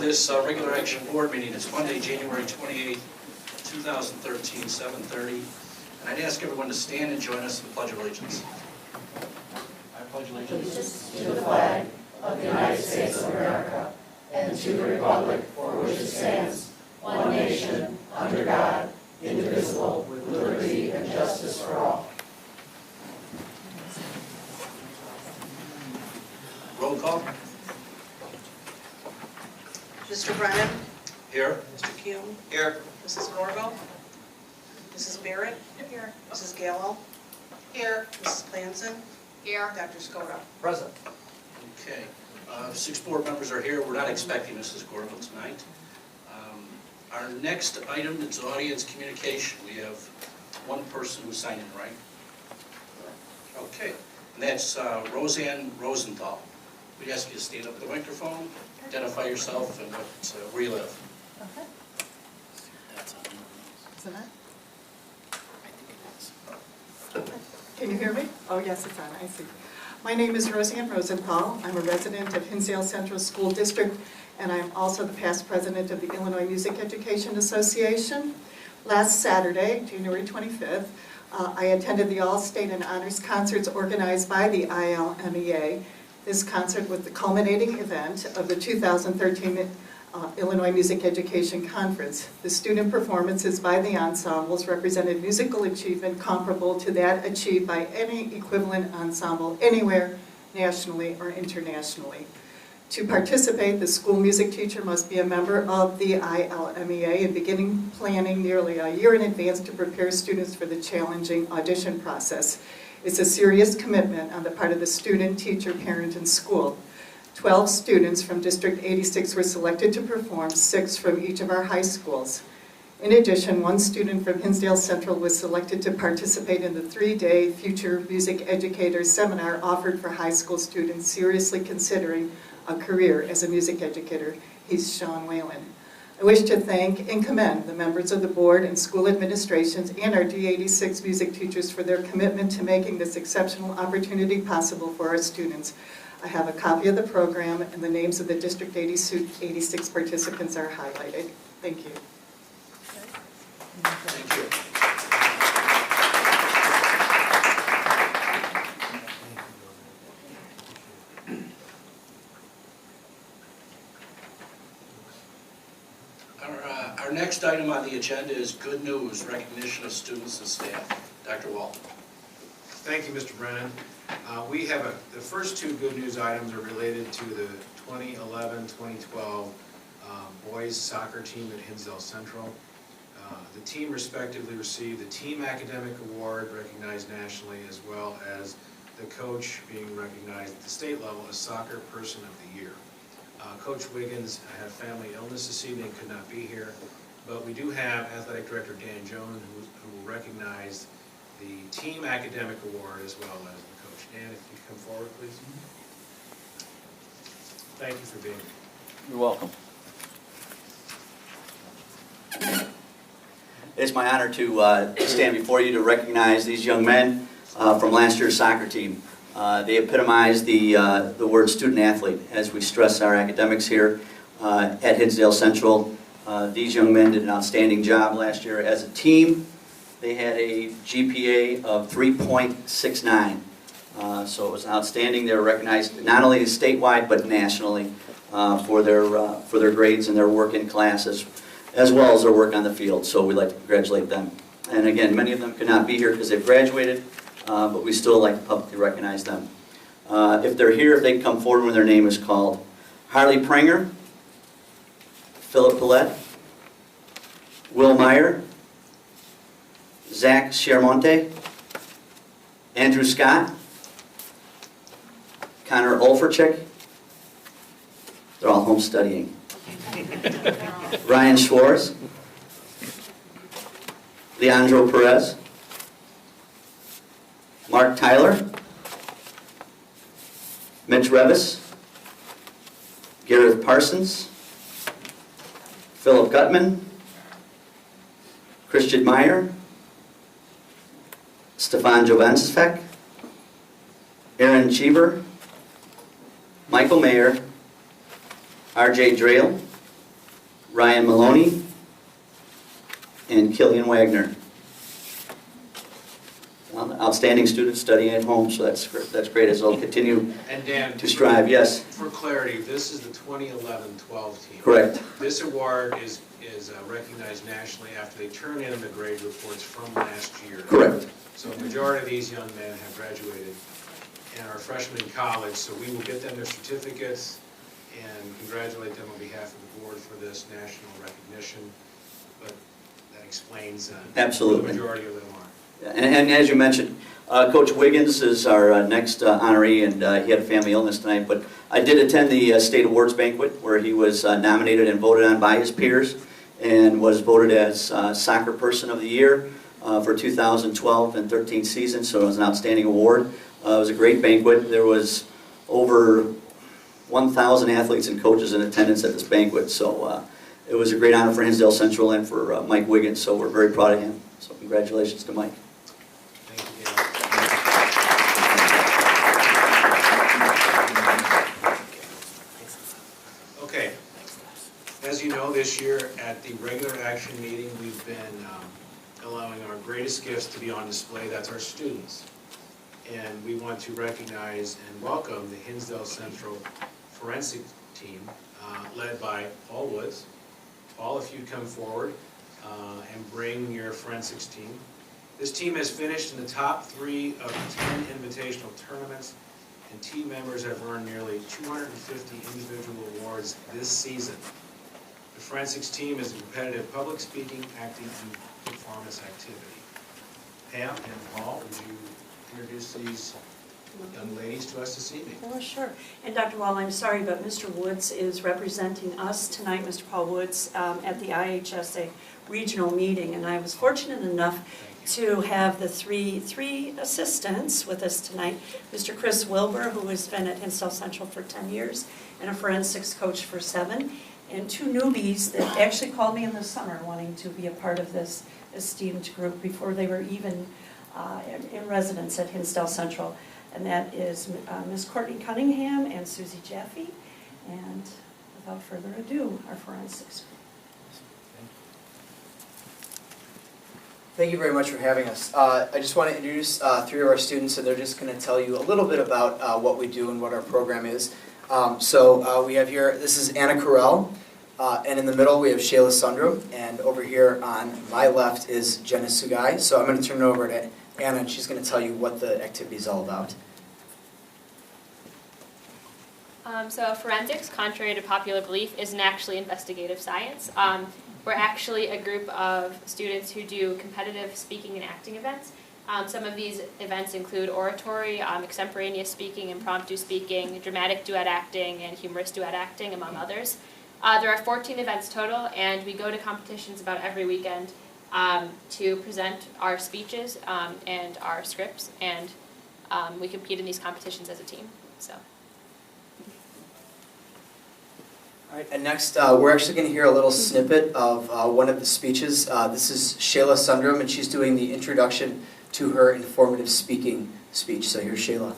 this regular action board meeting. It's Monday, January 28th, 2013, 7:30. And I'd ask everyone to stand and join us in the Pledge of Allegiance. I pledge allegiance to the flag of the United States of America and to the republic for which it stands, one nation, under God, indivisible, with liberty and justice for all. Roll call. Mr. Brennan? Here. Mr. Kuhn? Here. Mrs. Gorgo? Mrs. Barrett? Here. Mrs. Gallo? Here. Mrs. Clancy? Here. Dr. Skoda? Present. Okay. 6 board members are here. We're not expecting Mrs. Gorgo tonight. Our next item is audience communication. We have one person who's signed in, right? Okay. And that's Roseanne Rosenthal. We'd ask you to stand up at the microphone, identify yourself, and where you live. Okay. Is it on? Can you hear me? Oh, yes, it's on. I see. My name is Roseanne Rosenthal. I'm a resident of Hinsdale Central School District, and I'm also the past president of the Illinois Music Education Association. Last Saturday, January 25th, I attended the All-State and Honors Concerts organized by the ILMEA. This concert was the culminating event of the 2013 Illinois Music Education Conference. The student performances by the ensembles represented musical achievement comparable to that achieved by any equivalent ensemble anywhere, nationally or internationally. To participate, the school music teacher must be a member of the ILMEA and begin planning nearly a year in advance to prepare students for the challenging audition process. It's a serious commitment on the part of the student, teacher, parent, and school. 12 students from District 86 were selected to perform, 6 from each of our high schools. In addition, 1 student from Hinsdale Central was selected to participate in the 3-day Future Music Educators Seminar offered for high school students seriously considering a career as a music educator. He's Sean Whalen. I wish to thank and commend the members of the board and school administrations and our D86 music teachers for their commitment to making this exceptional opportunity possible for our students. I have a copy of the program, and the names of the District 86 participants are highlighted. Thank you. Thank you. Our next item on the agenda is good news, recognition of students and staff. Dr. Wall. Thank you, Mr. Brennan. We have the first 2 good news items are related to the 2011-2012 boys soccer team at Hinsdale Central. The team respectively received the Team Academic Award, recognized nationally, as well as the coach being recognized at the state level as Soccer Person of the Year. Coach Wiggins had family illness this evening, could not be here, but we do have Athletic Director Dan Jones who will recognize the Team Academic Award as well as the coach. Dan, if you come forward, please. Thank you for being here. You're welcome. It's my honor to stand before you to recognize these young men from last year's soccer team. They epitomize the word student athlete as we stress our academics here at Hinsdale Central. These young men did an outstanding job last year as a team. They had a GPA of 3.69, so it was outstanding. They were recognized not only statewide but nationally for their grades and their work in classes, as well as their work on the field. So we'd like to congratulate them. And again, many of them could not be here because they've graduated, but we still like to publicly recognize them. If they're here, if they can come forward when their name is called. Harley Pranger, Philip Paulette, Will Meyer, Zach Schermonte, Andrew Scott, Connor Olferchik. They're all home studying. Ryan Schwartz, Leandro Perez, Mark Tyler, Mitch Revis, Gareth Parsons, Philip Gutman, Christian Meyer, Stefan Jovansek, Aaron Cheever, Michael Mayer, R.J. Drayle, Ryan Maloney, and Killian Wagner. Outstanding students studying at home, so that's great as they'll continue And Dan, to strive. Yes, for clarity, this is the 2011-12 team. correct. This award is recognized nationally after they turn in the grade reports from last year. Correct. So the majority of these young men have graduated and are freshmen in college, so we will get them their certificates and congratulate them on behalf of the board for this national recognition. But that explains Absolutely. who the majority of them are. And as you mentioned, Coach Wiggins is our next honoree, and he had a family illness tonight. But I did attend the State Awards banquet where he was nominated and voted on by his peers, and was voted as Soccer Person of the Year for 2012 and 13 season. So it was an outstanding award. It was a great banquet. There was over 1,000 athletes and coaches in attendance at this banquet. So it was a great honor for Hinsdale Central and for Mike Wiggins. So we're very proud of him. So congratulations to Mike. Thank you, Dan. Okay. As you know, this year at the regular action meeting, we've been allowing our greatest gifts to be on display. That's our students. And we want to recognize and welcome the Hinsdale Central forensic team led by Paul Woods. Paul, if you'd come forward and bring your forensics team. This team has finished in the top 3 of 10 invitational tournaments, and team members have earned nearly 250 individual awards this season. The forensics team is a competitive public speaking, acting, and performance activity. Pam and Paul, would you introduce these young ladies to us this evening? Oh, sure. And Dr. Wall, I'm sorry, but Mr. Woods is representing us tonight, Mr. Paul Woods, at the IHSA regional meeting. And I was fortunate enough to have the three assistants with us tonight. Mr. Chris Wilbur, who has been at Hinsdale Central for 10 years, and a forensics coach for 7. And 2 newbies that actually called me in the summer wanting to be a part of this esteemed group before they were even in residence at Hinsdale Central. And that is Ms. Courtney Cunningham and Susie Jaffe. And without further ado, our forensics group. Thank you very much for having us. I just want to introduce 3 of our students, and they're just going to tell you a little bit about what we do and what our program is. We have here, this is Anna Carell, and in the middle we have Shayla Sundram, and over here on my left is Jenna Sugai. So I'm going to turn it over to Anna, and she's going to tell you what the activity is all about. So forensics, contrary to popular belief, isn't actually investigative science. We're actually a group of students who do competitive speaking and acting events. Some of these events include oratory, extemporaneous speaking, impromptu speaking, dramatic duet acting, and humorous duet acting, among others. There are 14 events total, and we go to competitions about every weekend to present our speeches and our scripts, and we compete in these competitions as a team. So. All right, and next we're actually going to hear a little snippet of one of the speeches. This is Shayla Sundram, and she's doing the introduction to her informative speaking speech. So here's Shayla.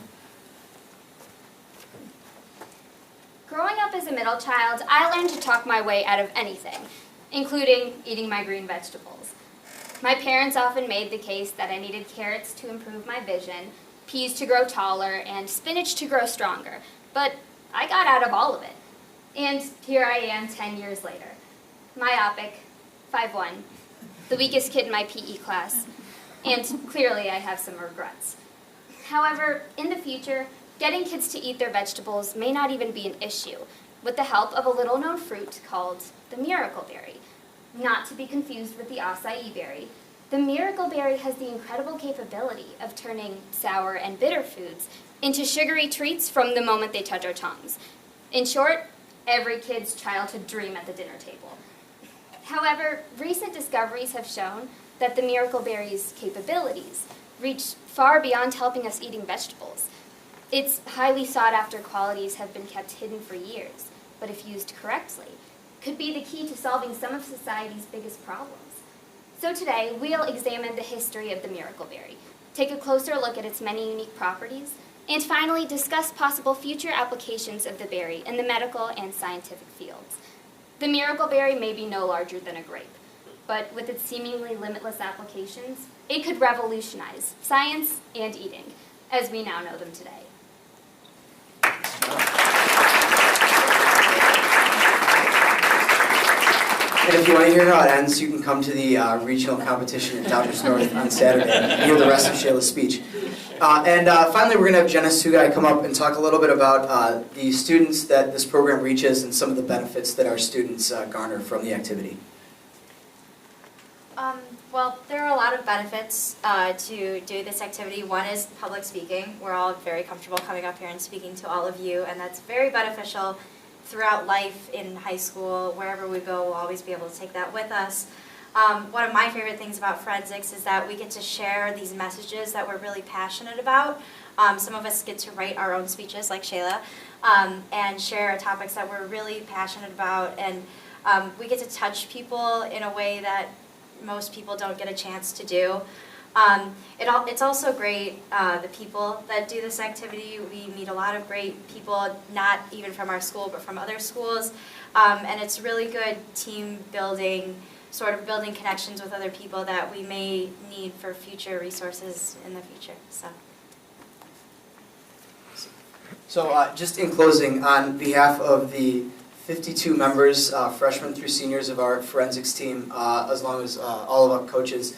Growing up as a middle child, I learned to talk my way out of anything, including eating my green vegetables. My parents often made the case that I needed carrots to improve my vision, peas to grow taller, and spinach to grow stronger, but I got out of all of it. And here I am 10 years later, myopic, 5'1", the weakest kid in my PE class, and clearly I have some regrets. However, in the future, getting kids to eat their vegetables may not even be an issue, with the help of a little-known fruit called the miracle berry. Not to be confused with the acai berry, the miracle berry has the incredible capability of turning sour and bitter foods into sugary treats from the moment they touch our tongues. In short, every kid's childhood dream at the dinner table. However, recent discoveries have shown that the miracle berry's capabilities reach far beyond helping us eating vegetables. Its highly sought-after qualities have been kept hidden for years, but if used correctly, could be the key to solving some of society's biggest problems. So today, we'll examine the history of the miracle berry, take a closer look at its many unique properties, and finally discuss possible future applications of the berry in the medical and scientific fields. The miracleberry may be no larger than a grape, but with its seemingly limitless applications, it could revolutionize science and eating, as we now know them today. And if you want to hear how it ends, you can come to the regional competition at Dodgers North on Saturday and hear the rest of Shayla's speech. And finally, we're going to have Jenna Sugai come up and talk a little bit about the students that this program reaches and some of the benefits that our students garner from the activity. Well, there are a lot of benefits to do this activity. One is public speaking. We're all very comfortable coming up here and speaking to all of you, and that's very beneficial throughout life in high school. Wherever we go, we'll always be able to take that with us. One of my favorite things about forensics is that we get to share these messages that we're really passionate about. Some of us get to write our own speeches, like Shayla, and share topics that we're really passionate about, and we get to touch people in a way that most people don't get a chance to do. It's also great, the people that do this activity. We meet a lot of great people, not even from our school, but from other schools. And it's really good team building, sort of building connections with other people that we may need for future resources in the future. So just in closing, on behalf of the 52 members, freshmen through seniors of our forensics team, as long as all of our coaches,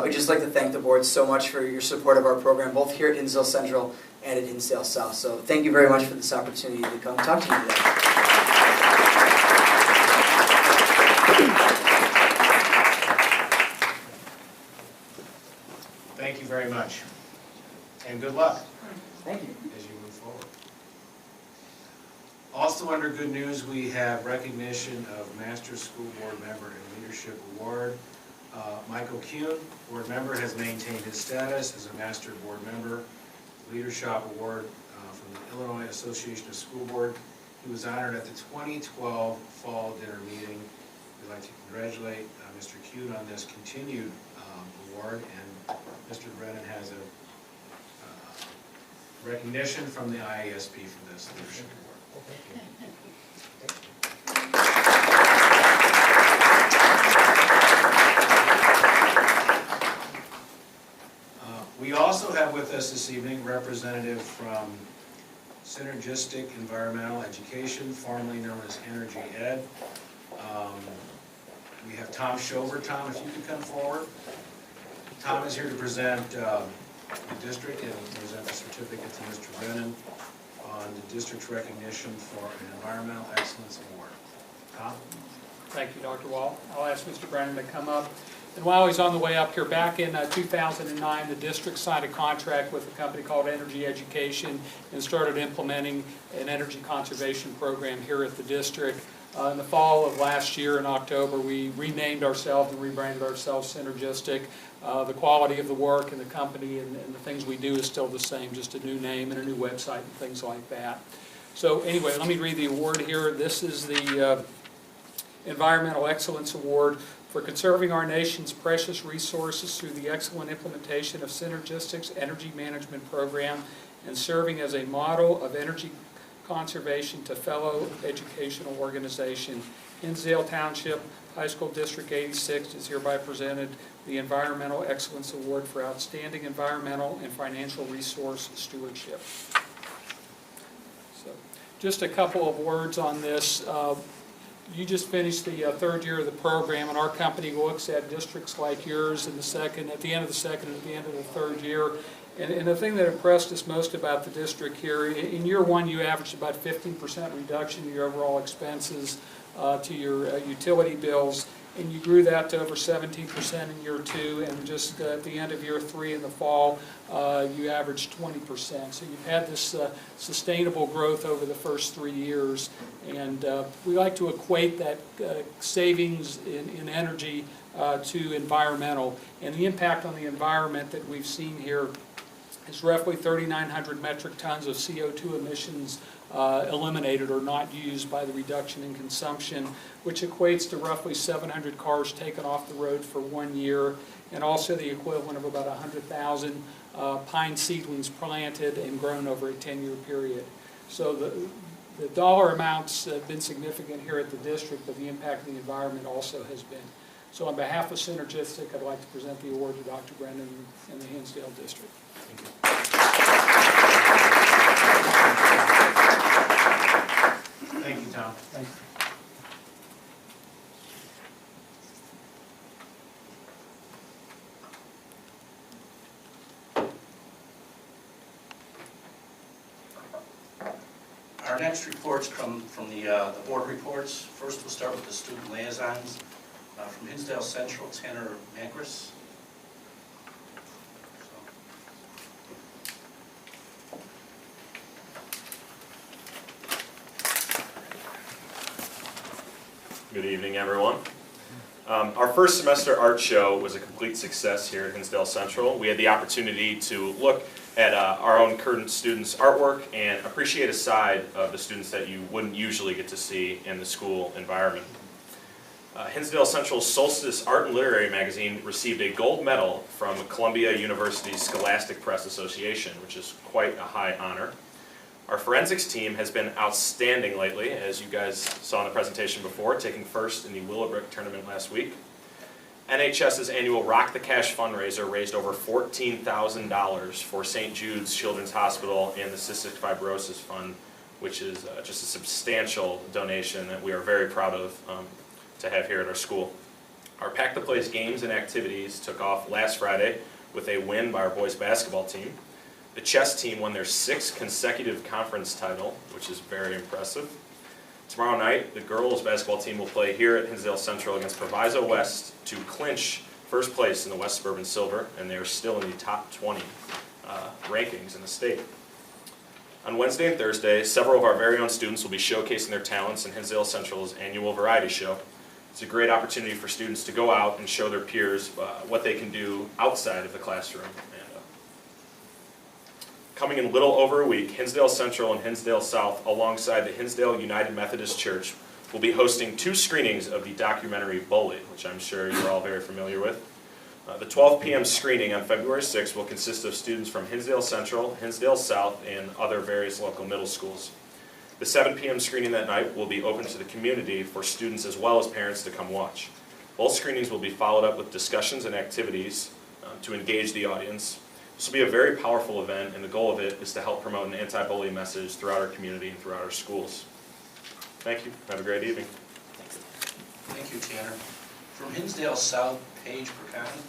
we'd just like to thank the board so much for your support of our program, both here at Hinsdale Central and at Hinsdale South. So thank you very much for this opportunity to come talk to you today. Thank you very much, and good luck. Thank you. As you move forward. Also under good news, we have recognition of Master School Board Member and Leadership Award. Michael Kuhn, board member, has maintained his status as a Master Board Member. Leadership Award from the Illinois Association of School Board. He was honored at the 2012 Fall Dinner Meeting. We'd like to congratulate Mr. Kuhn on this continued award, and Mr. Brennan has a recognition from the IASP for this leadership award. We also have with us this evening representative from Synergistic Environmental Education, formerly known as Energy Ed. We have Tom Schober. Tom, if you could come forward. Tom is here to present the district and present the certificate to Mr. Brennan on the district's recognition for an Environmental Excellence Award. Tom? Thank you, Dr. Wall. I'll ask Mr. Brennan to come up. And while he's on the way up here, back in 2009, the district signed a contract with a company called Energy Education and started implementing an energy conservation program here at the district. In the fall of last year, in October, we renamed ourselves and rebranded ourselves Synergistic. The quality of the work and the company and the things we do is still the same, just a new name and a new website and things like that. So anyway, let me read the award here. This is the Environmental Excellence Award for conserving our nation's precious resources through the excellent implementation of Synergistic's energy management program and serving as a model of energy conservation to fellow educational organization. Hinsdale Township High School District 86 is hereby presented the Environmental Excellence Award for outstanding environmental and financial resource stewardship. So, just a couple of words on this. You just finished the third year of the program, and our company looks at districts like yours in the second, at the end of the second, and at the end of the third year. And the thing that impressed us most about the district here, in year one you averaged about 15% reduction in your overall expenses to your utility bills, and you grew that to over 17% in year two, and just at the end of year three in the fall, you averaged 20%. So you've had this sustainable growth over the first 3 years, and we like to equate that savings in energy to environmental, and the impact on the environment that we've seen here is roughly 3,900 metric tons of CO2 emissions eliminated or not used by the reduction in consumption, which equates to roughly 700 cars taken off the road for 1 year, and also the equivalent of about 100,000 pine seedlings planted and grown over a 10-year period. So The dollar amounts have been significant here at the district, but the impact of the environment also has been. So on behalf of Synergistic, I'd like to present the award to Dr. Brennan and the Hinsdale District. Thank you, Tom. Thank you. Our next reports come from the board reports. First, we'll start with the student liaisons. From Hinsdale Central, Tanner Magris. Good evening, everyone. Our first semester art show was a complete success here at Hinsdale Central. We had the opportunity to look at our own current students' artwork and appreciate a side of the students that you wouldn't usually get to see in the school environment. Hinsdale Central's Solstice Art and Literary magazine received a gold medal from Columbia University's Scholastic Press Association, which is quite a high honor. Our forensics team has been outstanding lately, as you guys saw in the presentation before, taking first in the Willowbrook tournament last week. NHS's annual Rock the Cash fundraiser raised over $14,000 for St. Jude's Children's Hospital and the Cystic Fibrosis Fund, which is just a substantial donation that we are very proud of to have here at our school. Our Pack the Place games and activities took off last Friday with a win by our boys basketball team. The chess team won their 6th consecutive conference title, which is very impressive. Tomorrow night, the girls basketball team will play here at Hinsdale Central against Proviso West to clinch first place in the West Suburban Silver, and they are still in the top 20 rankings in the state. On Wednesday and Thursday, several of our very own students will be showcasing their talents in Hinsdale Central's annual variety show. It's a great opportunity for students to go out and show their peers what they can do outside of the classroom. Coming in a little over a week, Hinsdale Central and Hinsdale South, alongside the Hinsdale United Methodist Church, will be hosting 2 screenings of the documentary Bullied, which I'm sure you're all very familiar with. The 12 p.m. screening on February 6th will consist of students from Hinsdale Central, Hinsdale South, and other various local middle schools. The 7 p.m. screening that night will be open to the community for students as well as parents to come watch. Both screenings will be followed up with discussions and activities to engage the audience. This will be a very powerful event, and the goal of it is to help promote an anti-bullying message throughout our community and throughout our schools. Thank you. Have a great evening. Thank you, Tanner. From Hinsdale South, Paige Percani.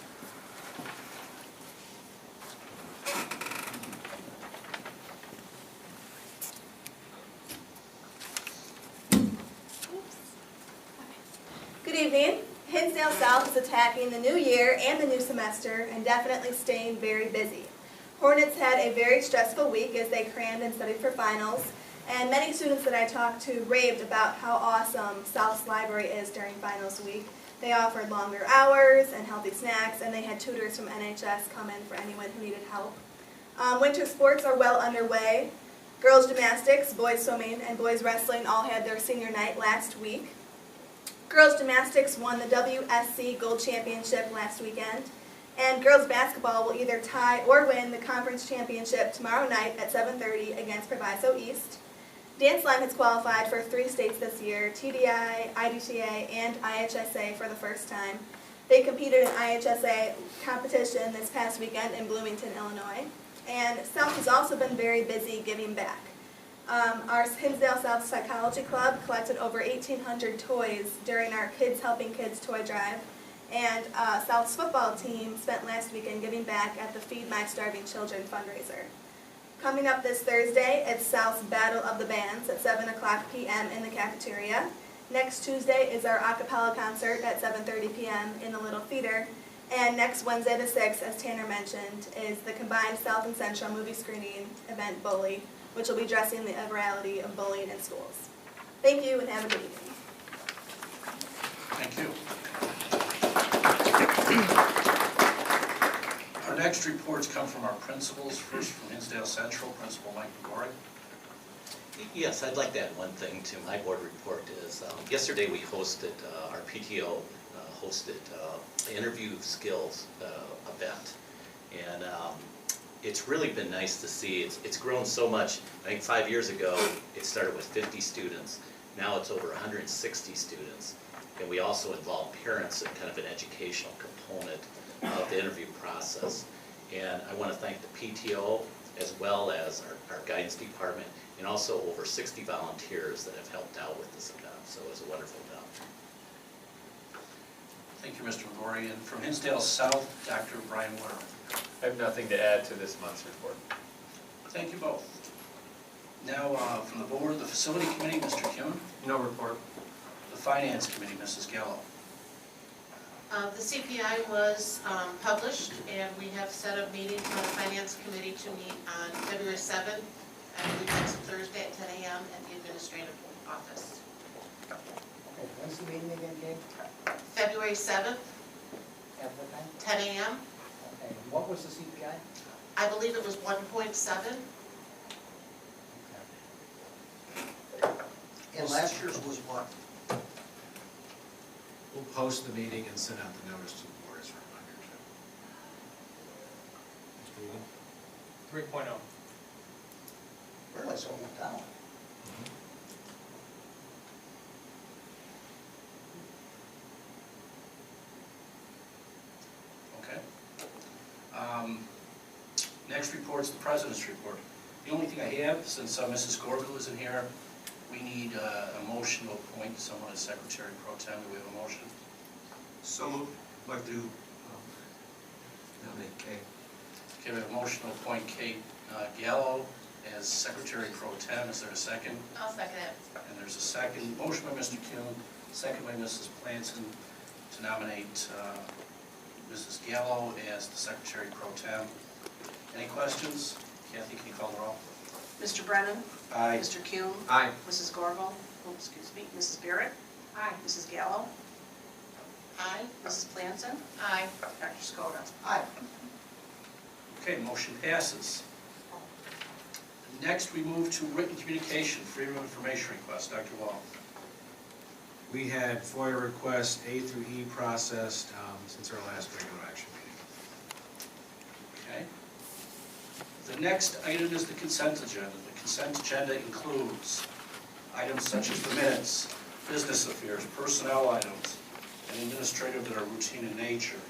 Good evening. Hinsdale South is attacking the new year and the new semester and definitely staying very busy. Hornets had a very stressful week as they crammed and studied for finals, and many students that I talked to raved about how awesome South's library is during finals week. They offered longer hours and healthy snacks, and they had tutors from NHS come in for anyone who needed help. Winter sports are well underway. Girls gymnastics, boys swimming, and boys wrestling all had their senior night last week. Girls gymnastics won the WSC Gold Championship last weekend, and girls basketball will either tie or win the conference championship tomorrow night at 7:30 against Proviso East. Dance Line has qualified for 3 states this year, TDI, IDTA, and IHSA for the first time. They competed in IHSA competition this past weekend in Bloomington, Illinois. And South has also been very busy giving back. Our Hinsdale South Psychology Club collected over 1,800 toys during our Kids Helping Kids toy drive. And South's football team spent last weekend giving back at the Feed My Starving Children fundraiser. Coming up this Thursday, it's South's Battle of the Bands at 7 o'clock p.m. in the cafeteria. Next Tuesday is our a cappella concert at 7:30 p.m. in the Little Theater. And next Wednesday the 6th, as Tanner mentioned, is the combined South and Central movie screening event Bully, which will be addressing the reality of bullying in schools. Thank you and have a good evening. Thank you. Our next reports come from our principals. First from Hinsdale Central, Principal Mike McGorry. Yes, I'd like to add one thing to my board report is yesterday we hosted, our PTO hosted an interview skills event. And it's really been nice to see. It's grown so much. I think 5 years ago, it started with 50 students. Now it's over 160 students. And we also involve parents in kind of an educational component of the interview process. And I want to thank the PTO as well as our guidance department, and also over 60 volunteers that have helped out with this event. So it was a wonderful event. Thank you, Mr. Megori. And from Hinsdale South, Dr. Brian Warner. I have nothing to add to this month's report. Thank you both. Now, from the board, the facility committee, Mr. Kuhn. No report. The finance committee, Mrs. Gallo. The CPI was published, and we have set a meeting for the Finance Committee to meet on February 7th, I believe that's Thursday at 10 a.m. at the Administrative Office. Okay, when's the meeting again, Gabe? February 7th, At what time? 10 a.m. Okay, what was the CPI? I believe it was 1.7. And last year's was what? We'll post the meeting and send out the notice to the board as a reminder, Mr. Egan? 3.0. Really, so it went down. Okay. Next report's the president's report. The only thing I have, since Mrs. Gorville isn't here, we need a motion to appoint someone as secretary pro tem. Do we have a motion? So moved. I'd like to nominate Kay. Okay, we have a motion to appoint Kate Gallo as secretary pro tem. Is there a second? I'll second it. And there's a second. Motion by Mr. Kuhn, second by Mrs. Planson to nominate Mrs. Gallo as the secretary pro tem. Any questions? Kathy, can you call the roll? Mr. Brennan? Aye. Mr. Kuhn? Aye. Mrs. Gorville? Oh, excuse me, Mrs. Barrett? Aye. Mrs. Gallo? Aye. Mrs. Planson? Aye. Dr. Skoda? Aye. Okay, motion passes. Next, we move to written communication, freedom of information request. Dr. Wall. We had FOIA requests A through E processed since our last regular action meeting. Okay. The next item is the consent agenda. The consent agenda includes items such as the minutes, business affairs, personnel items, and administrative that are routine in nature.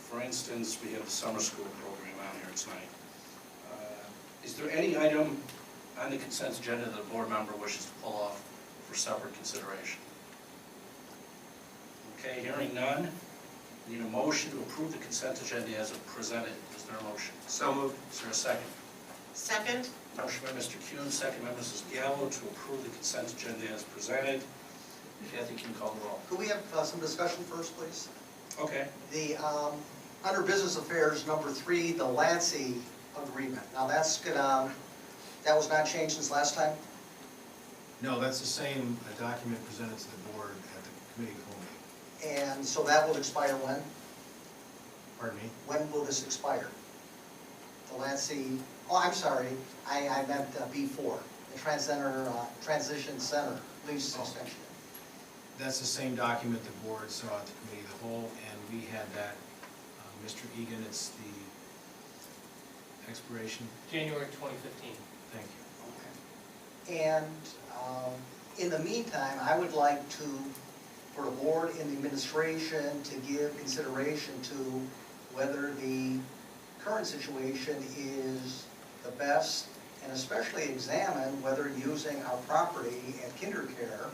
For instance, we have the summer school program on here tonight. Is there any item on the consent agenda that a board member wishes to pull off for separate consideration? Okay, hearing none, we need a motion to approve the consent agenda as presented. Is there a motion? So moved. Is there a second? Second? Motion by Mr. Kuhn, second by Mrs. Gallo to approve the consent agenda as presented. Kathy, can you call the roll? Could we have some discussion first, please? Okay. The, under business affairs, number 3, the LATSI agreement. Now that's gonna, that was not changed since last time? No, that's the same document presented to the board at the committee whole meeting. And so that will expire when? Pardon me? When will this expire? The LATSI, oh, I'm sorry, I meant B4, the Transition Center lease extension. That's the same document the board saw at the committee of the whole, and we had that, Mr. Egan, it's the expiration. January 2015. Thank you. Okay. And in the meantime, I would like to, for the board and the administration, to give consideration to whether the current situation is the best, and especially examine whether using our property at KinderCare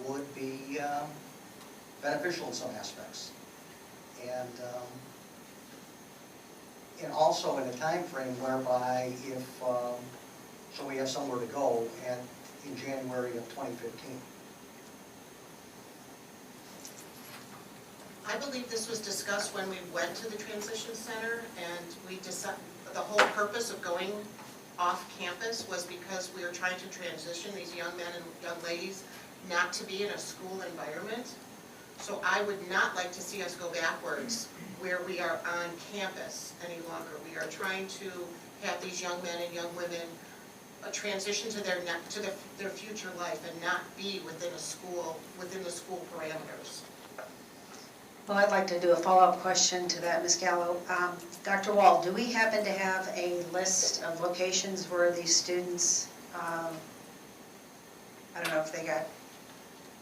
would be beneficial in some aspects. And also in a time frame whereby if, so we have somewhere to go and in January of 2015. I believe this was discussed when we went to the transition center, and we decided, the whole purpose of going off campus was because we were trying to transition these young men and young ladies not to be in a school environment. So I would not like to see us go backwards where we are on campus any longer. We are trying to have these young men and young women transition to their future life and not be within a school, within the school parameters. Well, I'd like to do a follow-up question to that, Ms. Gallo. Dr. Wall, do we happen to have a list of locations where these students, I don't know if they got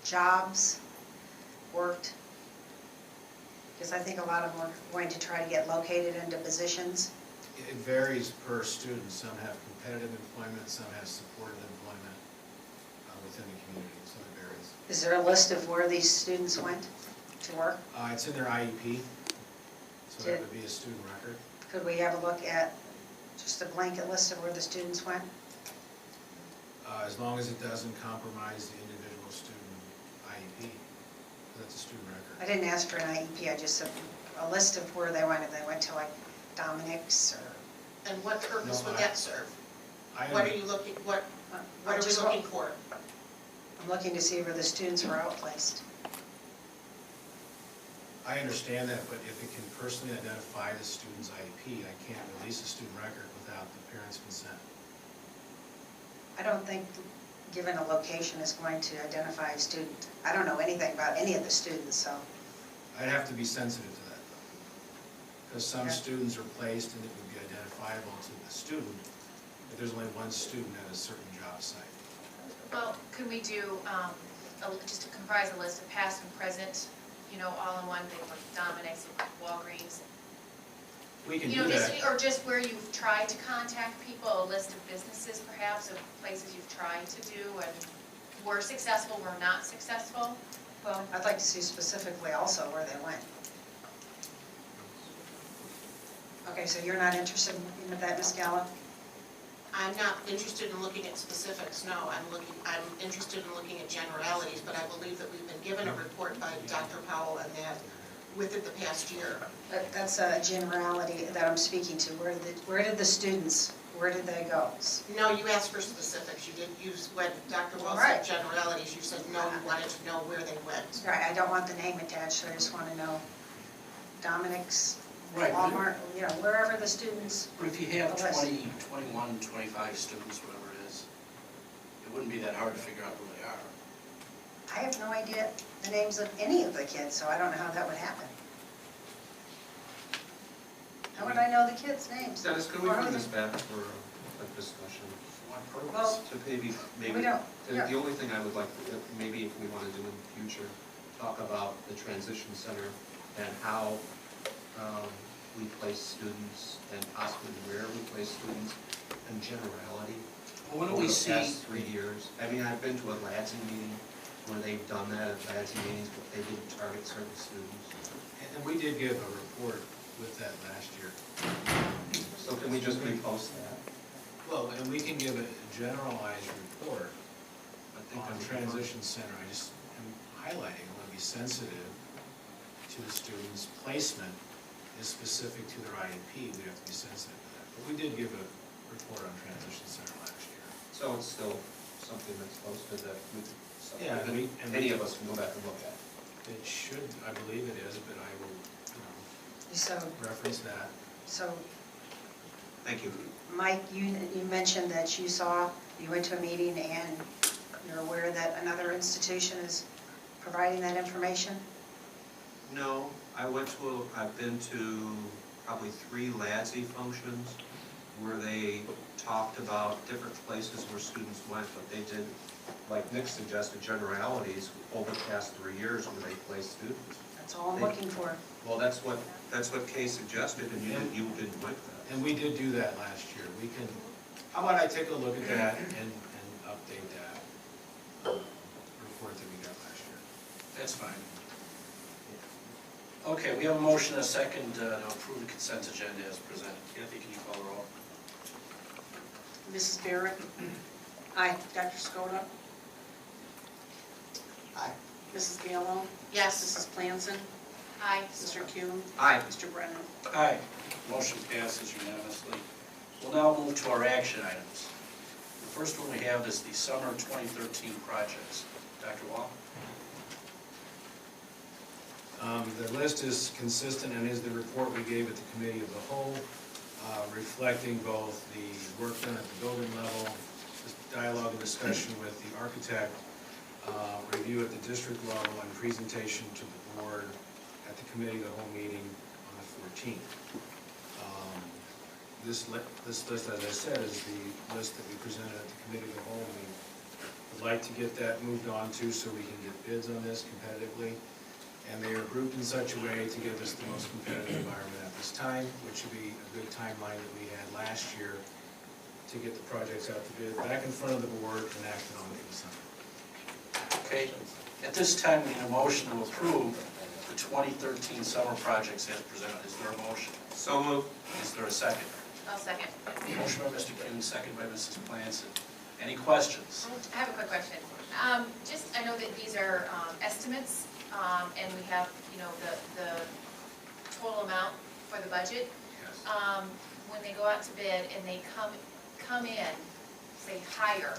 jobs, worked? Because I think a lot of them are going to try to get located into positions. It varies per student. Some have competitive employment, some have supported employment within the community, so it varies. Is there a list of where these students went to work? It's in their IEP, so that would be a student record. Could we have a look at just a blanket list of where the students went? As long as it doesn't compromise the individual student IEP, that's a student record. I didn't ask for an IEP, I just said a list of where they went, if they went to like Dominic's or. And what purpose would that serve? I What are you looking, what are we looking for? I'm looking to see where the students were outplaced. I understand that, but if it can personally identify the student's IEP, I can't release a student record without the parent's consent. I don't think given a location is going to identify a student. I don't know anything about any of the students, so. I'd have to be sensitive to that, though. Because some students are placed and it would be identifiable to the student, but there's only one student at a certain job site. Well, could we do, just to comprise a list of past and present, all in one, they work at Dominic's, they work at Walgreens? We can do that. Or just where you've tried to contact people, a list of businesses perhaps, of places you've tried to do and were successful, were not successful? Well, I'd like to see specifically also where they went. Okay, so you're not interested in that, Ms. Gallup? I'm not interested in looking at specifics, no. I'm interested in looking at generalities, but I believe that we've been given a report by Dr. Powell and that within the past year. That's a generality that I'm speaking to. Where did the students, where did they go? No, you asked for specifics. You didn't use, when Dr. Wells Right. said generalities, you said no, you wanted to know where they went. Right, I don't want the name attached, I just want to know Dominic's, Right. Walmart, wherever the students. But if you have the list. 20, 21, 25 students, whatever it is, it wouldn't be that hard to figure out who they are. I have no idea the names of any of the kids, so I don't know how that would happen. How would I know the kids' names? Dennis, could we Or who bring they- this back for a discussion? For what purpose? Well, To maybe, we don't, the only thing I would like, maybe if we want to do in the future, talk about the transition center and how we place students and possibly where we place students in generality. Well, why don't over we the see? past 3 years. I mean, I've been to a LADSI meeting where they've done that at LADSI meetings, but they didn't target certain students. And we did give a report with that last year. So can we just repost that? Well, and we can give a generalized report. I think on transition center, I just am highlighting, I want to be sensitive to the student's placement is specific to their IEP, we have to be sensitive to that. But we did give a report on transition center last year. So it's still something that's posted that we, Yeah, any of us can go back and look at. It should, I believe it is, but I will, So, reference that. so Thank you. Mike, you mentioned that you went to a meeting and you're aware that another institution is providing that information? No, I've been to probably 3 LADSI functions where they talked about different places where students went, but they did, like Nick suggested, generalities over the past 3 years where they placed students. That's all I'm looking for. Well, that's what Kay suggested, and you didn't like that. And we did do that last year. We can, how about I take a look at that and update that report that we got last year? That's fine. Okay, we have a motion and a second to approve the consent agenda as presented. Kathy, can you call the roll? Mrs. Barrett? Aye. Dr. Skoda? Aye. Mrs. Gallo? Yes. Mrs. Planson? Aye. Mr. Kuhn? Aye. Mr. Brennan? Aye. Motion passes unanimously. We'll now move to our action items. The first one we have is the summer 2013 projects. Dr. Wall? The list is consistent and is the report we gave at the committee of the whole, reflecting both the work done at the building level, dialogue and discussion with the architect, review at the district level, and presentation to the board at the committee of the whole meeting on the 14th. This list, as I said, is the list that we presented at the committee of the whole. We would like to get that moved on to so we can get bids on this competitively. And they are grouped in such a way to give us the most competitive environment at this time, which would be a good timeline that we had last year to get the projects out to bid, back in front of the board and acted on in the summer. Okay, at this time, we need a motion to approve the 2013 summer projects as presented. Is there a motion? So moved. Is there a second? I'll second. Motion by Mr. Kuhn, second by Mrs. Planson. Any questions? I have a quick question. Just, I know that these are estimates, and we have, you know, the total amount for the budget. Yes. When they go out to bid and they come in, say, higher,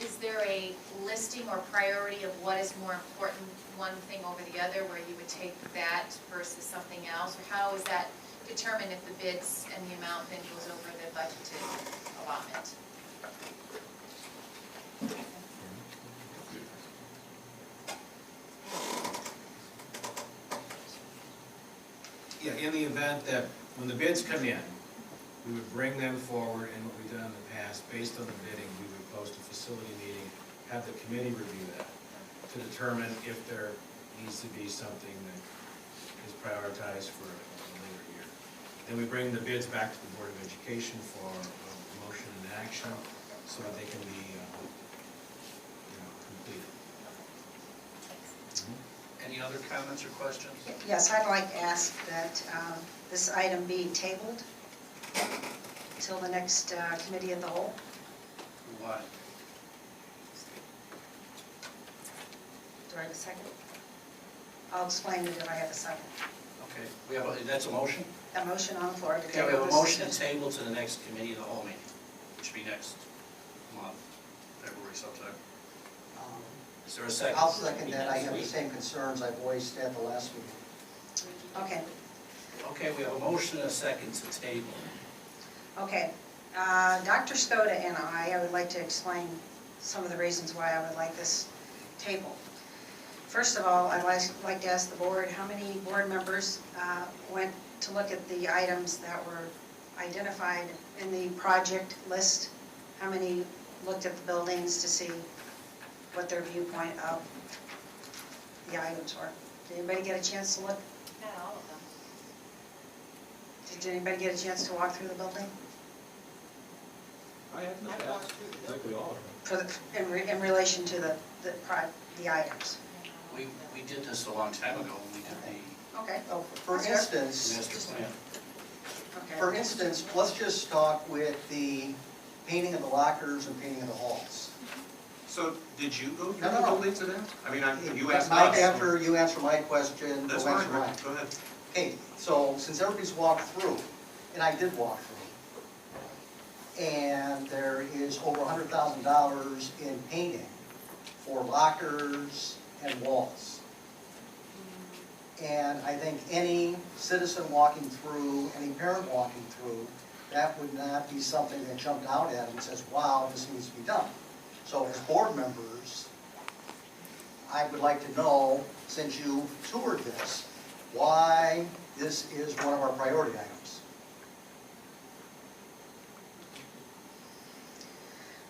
is there a listing or priority of what is more important, one thing over the other, where you would take that versus something else? Or how is that determined if the bids and the amount then goes over the budgeted allotment? Yeah, in the event that when the bids come in, we would bring them forward, and what we've done in the past, based on the bidding, we would post a facility meeting, have the committee review that to determine if there needs to be something that is prioritized for a later year. Then we bring the bids back to the Board of Education for motion and action so that they can be completed. Any other comments or questions? Yes, I'd like to ask that this item be tabled till the next committee of the whole. Why? Do I have a second? I'll explain it if I have a second. Okay, we have, that's a motion? A motion on the floor to Okay, table we have a this. motion to table to the next committee of the whole meeting, which will be next month, February sometime. Is there a second? I'll second that. I have the same concerns I voiced at the last meeting. Okay, Okay, we have a motion and a second to table. okay. Dr. Stoda and I would like to explain some of the reasons why I would like this table. First of all, I'd like to ask the board, how many board members went to look at the items that were identified in the project list? How many looked at the buildings to see what their viewpoint of the items were? Did anybody get a chance to look? Not all of them. Did anybody get a chance to walk through the building? I have not asked, likely all of them. For in relation to the items? We did this a long time ago when we did Okay. Oh, for the instance, master plan. Okay. for instance, let's just start with the painting of the lockers and painting of the halls. So did you go through No, the no, no. buildings today? I mean, you asked Mike, us. after you answer my question, That's go fine, answer mine. Rick, go ahead. Okay, so since everybody's walked through, and I did walk through, and there is over $100,000 in painting for lockers and walls. And I think any citizen walking through, any parent walking through, that would not be something that jumped out at them and says, wow, this needs to be done. So as board members, I would like to know, since you toured this, why this is one of our priority items.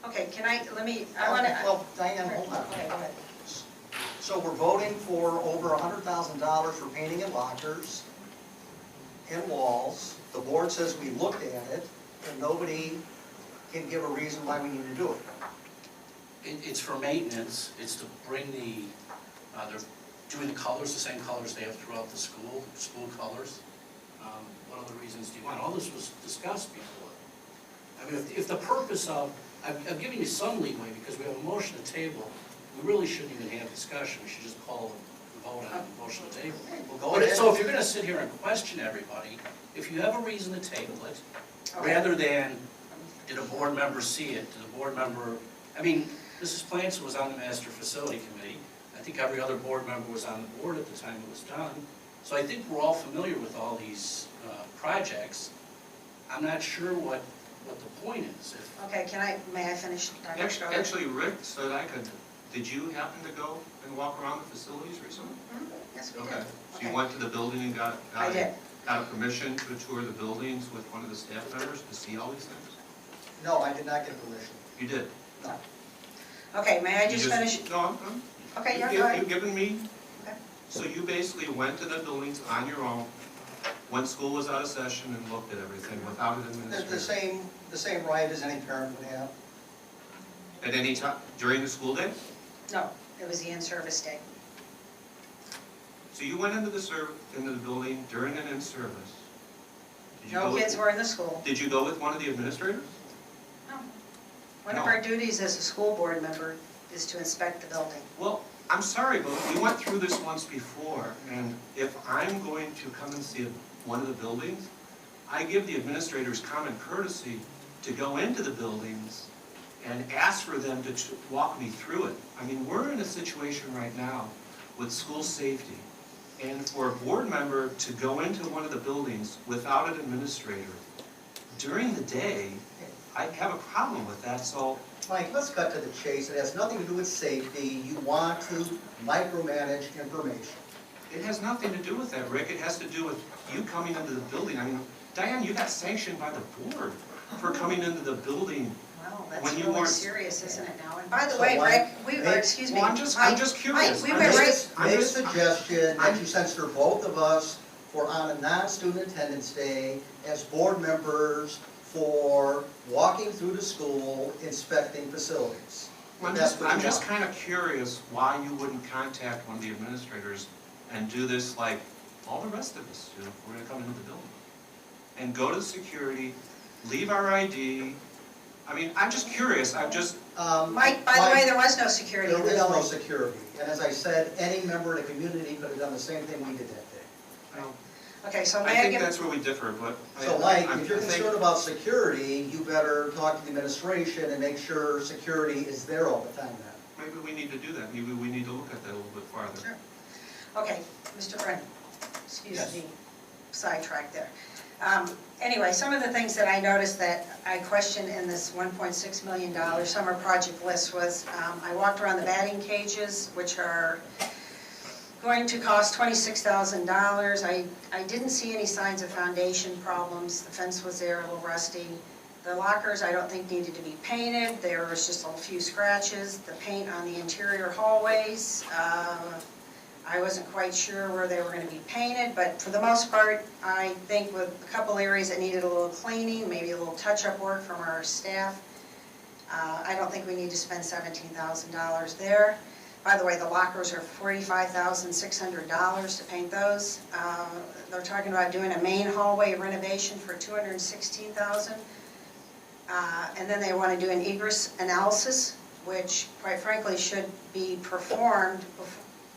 Okay, I want to... Well, Diane, hold on. Okay, go ahead. So we're voting for over $100,000 for painting and lockers and walls. The board says we looked at it, and nobody can give a reason why we need to do it. It's for maintenance, it's to bring they're doing the colors, the same colors they have throughout the school colors. What other reasons do you want? All this was discussed before. I mean, if the purpose of, I'm giving you some leeway because we have a motion to table, we really shouldn't even have discussion, we should just call the vote on the motion to table. We'll go But ahead. so if you're gonna sit here and question everybody, if you have a reason to table it, rather than, did a board member see it, did a board member, I mean, Mrs. Planson was on the Master Facility Committee. I think every other board member was on the board at the time it was done. So I think we're all familiar with all these projects. I'm not sure what the point is. Okay, may I finish, Dr. Stover? Actually, Rick said I could Did you happen to go and walk around the facilities recently? Yes, we Okay, did. so you went to the building and got I did. got a permission to tour the buildings with one of the staff members to see all these things? No, I did not get permission. You did? No. Okay, may I You just finish? No, Okay, yeah, you- go ahead. You've given me, Okay. so you basically went to the buildings on your own, when school was out of session and looked at everything without an administrator? The same right as any parent would have. At any time, during the school day? No, it was the in-service day. So you went into the building during an in-service? Did you No go- kids were in the school. Did you go with one of the administrators? No. One of No. our duties as a school board member is to inspect the building. Well, I'm sorry, but we went through this once before, and if I'm going to come and see one of the buildings, I give the administrators common courtesy to go into the buildings and ask for them to walk me through it. I mean, we're in a situation right now with school safety, and for a board member to go into one of the buildings without an administrator during the day, I have a problem with that, so Mike, let's cut to the chase. It has nothing to do with safety. You want to micromanage information. it has nothing to do with that, Rick. It has to do with you coming into the building. I mean, Diane, you got sanctioned by the board for coming into the building. Well, that's When you really weren't- serious, isn't it now? And by the So way, why- Rick, Well, I'm just curious. Mike, we I'm went just- right, Made a suggestion that you censor both of us for on a non-student attendance day as board members for walking through the school, inspecting facilities. I'm That's what I'm you just want. kind of curious why you wouldn't contact one of the administrators and do this like all the rest of us do if we're gonna come into the building. And go to security, leave our ID. I mean, I'm just curious, I'm just, Mike, by the way, there was no security in There the is no building. security. And as I said, any member of the community could have done the same thing we did that day. Okay, so I may I think give, that's where we differ, but. So Mike, I if you're think- concerned about security, you better talk to the administration and make sure security is there all the time then. Maybe we need to do that, maybe we need to look at that a little bit farther. Sure. Okay, Mr. Brennan, excuse Yes. me, sidetrack there. Anyway, some of the things that I noticed that I questioned in this $1.6 million summer project list was, I walked around the batting cages, which are going to cost $26,000. I didn't see any signs of foundation problems. The fence was there, a little rusty. The lockers, I don't think needed to be painted. There was just a few scratches. The paint on the interior hallways, I wasn't quite sure where they were going to be painted, but for the most part, I think with a couple areas that needed a little cleaning, maybe a little touch-up work from our staff, I don't think we need to spend $17,000 there. By the way, the lockers are $45,600 to paint those. They're talking about doing a main hallway renovation for $216,000. And then they want to do an egress analysis, which quite frankly should be performed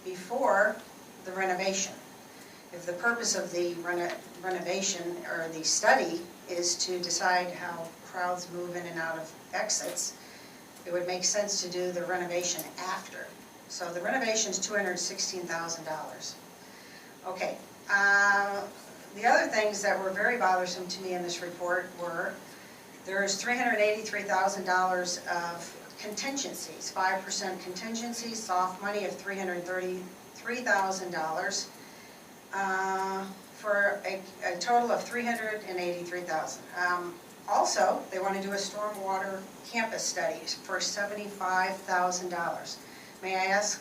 before the renovation. If the purpose of the renovation or the study is to decide how crowds move in and out of exits, it would make sense to do the renovation after. So the renovation is $216,000. Okay, the other things that were very bothersome to me in this report were there's $383,000 of contingencies, 5% contingencies, soft money of $333,000 for a total of $383,000. Also, they want to do a stormwater campus study for $75,000. May I ask,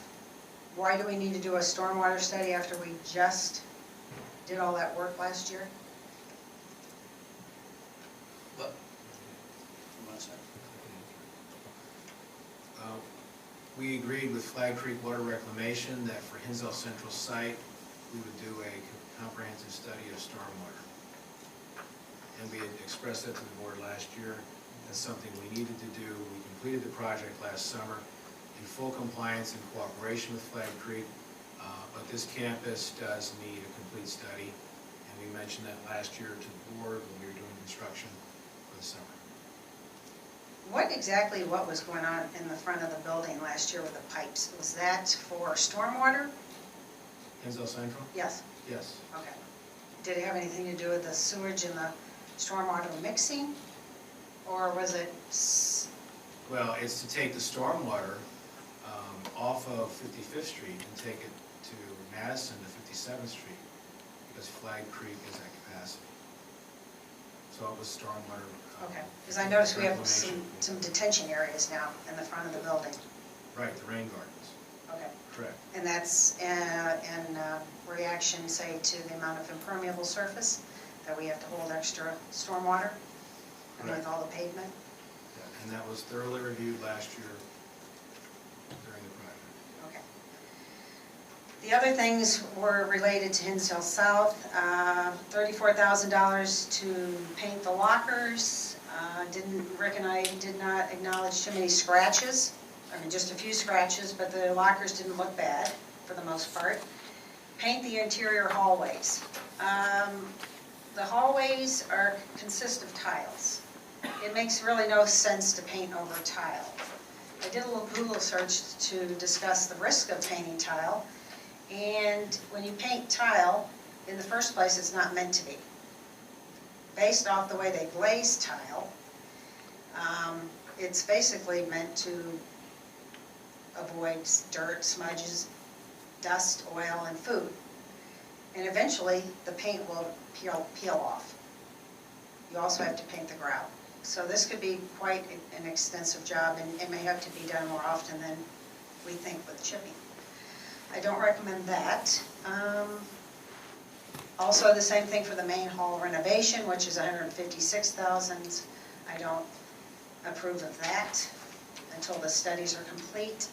why do we need to do a stormwater study after we just did all that work last year? What? One second. We agreed with Flag Creek Water Reclamation that for Hinsdale Central site, we would do a comprehensive study of stormwater. And we had expressed that to the board last year. That's something we needed to do. We completed the project last summer in full compliance and cooperation with Flag Creek. But this campus does need a complete study. And we mentioned that last year to the board when we were doing construction for the summer. What was going on in the front of the building last year with the pipes? Was that for stormwater? Hinsdale Central? Yes. Yes. Okay. Did it have anything to do with the sewage and the stormwater mixing? Or was it, Well, it's to take the stormwater off of 55th Street and take it to Madison to 57th Street, because Flag Creek is at capacity. So it was stormwater. Okay, because I noticed we have reclamation. some detention areas now in the front of the building. Right, the rain gardens, Okay. correct. And that's in reaction, say, to the amount of impermeable surface, that we have to hold extra stormwater, and with Correct. all the pavement? Yeah, and that was thoroughly reviewed last year during the project. Okay. The other things were related to Hinsdale South, $34,000 to paint the lockers. Did not acknowledge too many scratches. I mean, just a few scratches, but the lockers didn't look bad for the most part. Paint the interior hallways. The hallways consist of tiles. It makes really no sense to paint over tile. I did a little Google search to discuss the risk of painting tile, and when you paint tile, in the first place, it's not meant to be. Based off the way they glaze tile, it's basically meant to avoid dirt, smudges, dust, oil, and food. And eventually, the paint will peel off. You also have to paint the grout. So this could be quite an extensive job, and it may have to be done more often than we think with chipping. I don't recommend that. Also, the same thing for the main hall renovation, which is $156,000. I don't approve of that until the studies are complete.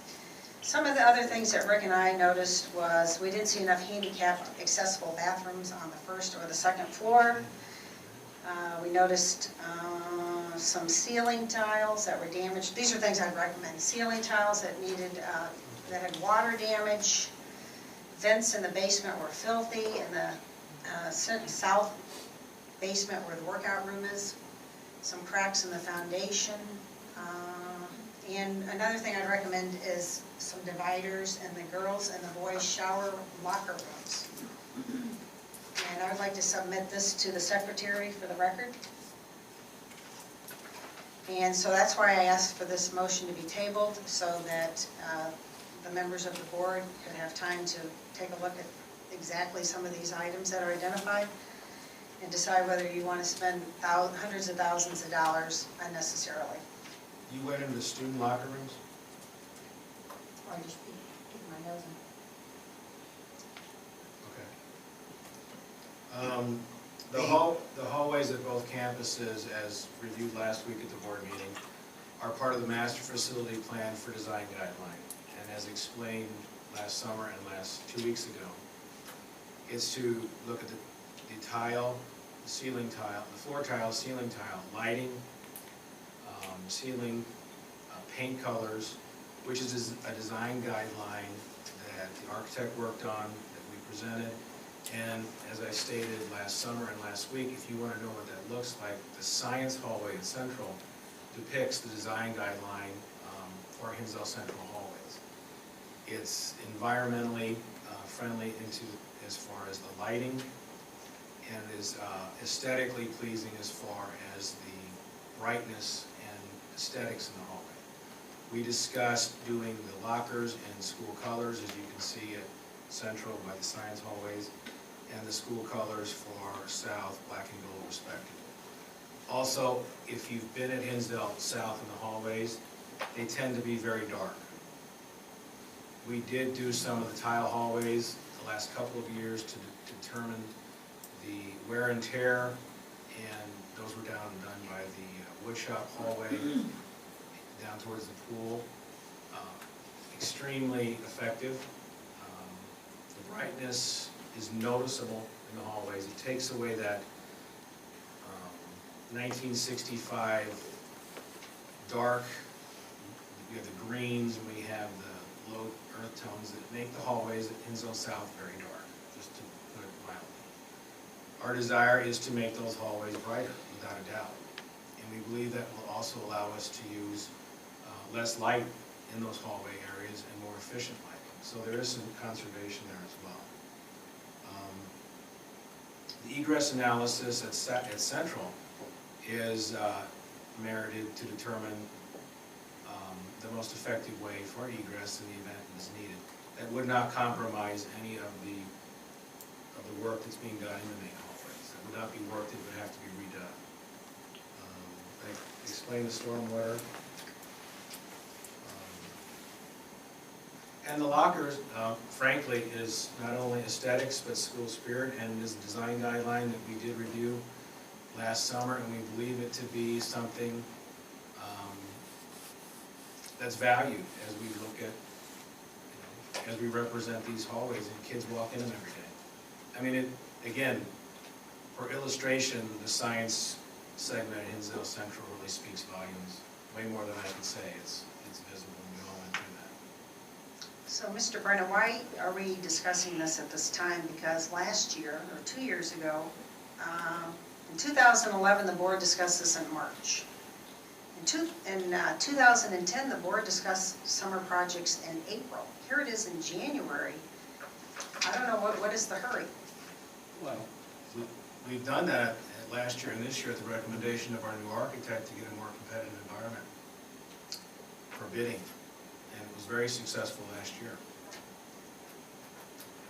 Some of the other things that Rick and I noticed was we didn't see enough handicap accessible bathrooms on the first or the second floor. We noticed some ceiling tiles that were damaged. These are things I'd recommend. Ceiling tiles that that had water damage. Vents in the basement were filthy, in the south basement where the workout room is. Some cracks in the foundation. And another thing I'd recommend is some dividers in the girls' and the boys' shower locker rooms. And I would like to submit this to the secretary for the record. And so that's why I asked for this motion to be tabled, so that the members of the board could have time to take a look at exactly some of these items that are identified and decide whether you want to spend hundreds of thousands of dollars unnecessarily. You went into the student locker rooms? Or just be keeping my nose in. Okay. The hallways at both campuses, as reviewed last week at the board meeting, are part of the master facility plan for design guideline. And as explained last summer and 2 weeks ago, it's to look at the tile, the ceiling tile, the floor tile, ceiling tile, lighting, ceiling, paint colors, which is a design guideline that the architect worked on, that we presented. And as I stated last summer and last week, if you want to know what that looks like, the science hallway at Central depicts the design guideline for Hinsdale Central hallways. It's environmentally friendly as far as the lighting, and is aesthetically pleasing as far as the brightness and aesthetics in the hallway. We discussed doing the lockers in school colors, as you can see at Central by the science hallways, and the school colors for South, black and gold respectively. Also, if you've been at Hinsdale South in the hallways, they tend to be very dark. We did do some of the tile hallways the last couple of years to determine the wear and tear, and those were done by the woodshop hallway down towards the pool. Extremely effective. The brightness is noticeable in the hallways. It takes away that 1965 dark, we have the greens, and we have the low earth tones that make the hallways at Hinsdale South very dark, just to put it mildly. Our desire is to make those hallways brighter, without a doubt. And we believe that will also allow us to use less light in those hallway areas and more efficient lighting. So there is some conservation there as well. The egress analysis at Central is merited to determine the most effective way for egress in the event it is needed. that would not compromise any of the work that's being done in the main hallways. It would not be work that would have to be redone. I explained the stormwater. And the lockers, frankly, is not only aesthetics, but school spirit, and is a design guideline that we did review last summer, and we believe it to be something that's valued as we look at, as we represent these hallways and kids walk in them every day. I mean, again, for illustration, the science segment at Hinsdale Central really speaks volumes, way more than I can say. It's visible, and we all went through that. So, Mr. Brennan, why are we discussing this at this time? Because last year, or 2 years ago, in 2011, the board discussed this in March. In 2010, the board discussed summer projects in April. Here it is in January. I don't know, what is the hurry? Well, we've done that last year and this year at the recommendation of our new architect to get a more competitive environment for bidding. And it was very successful last year.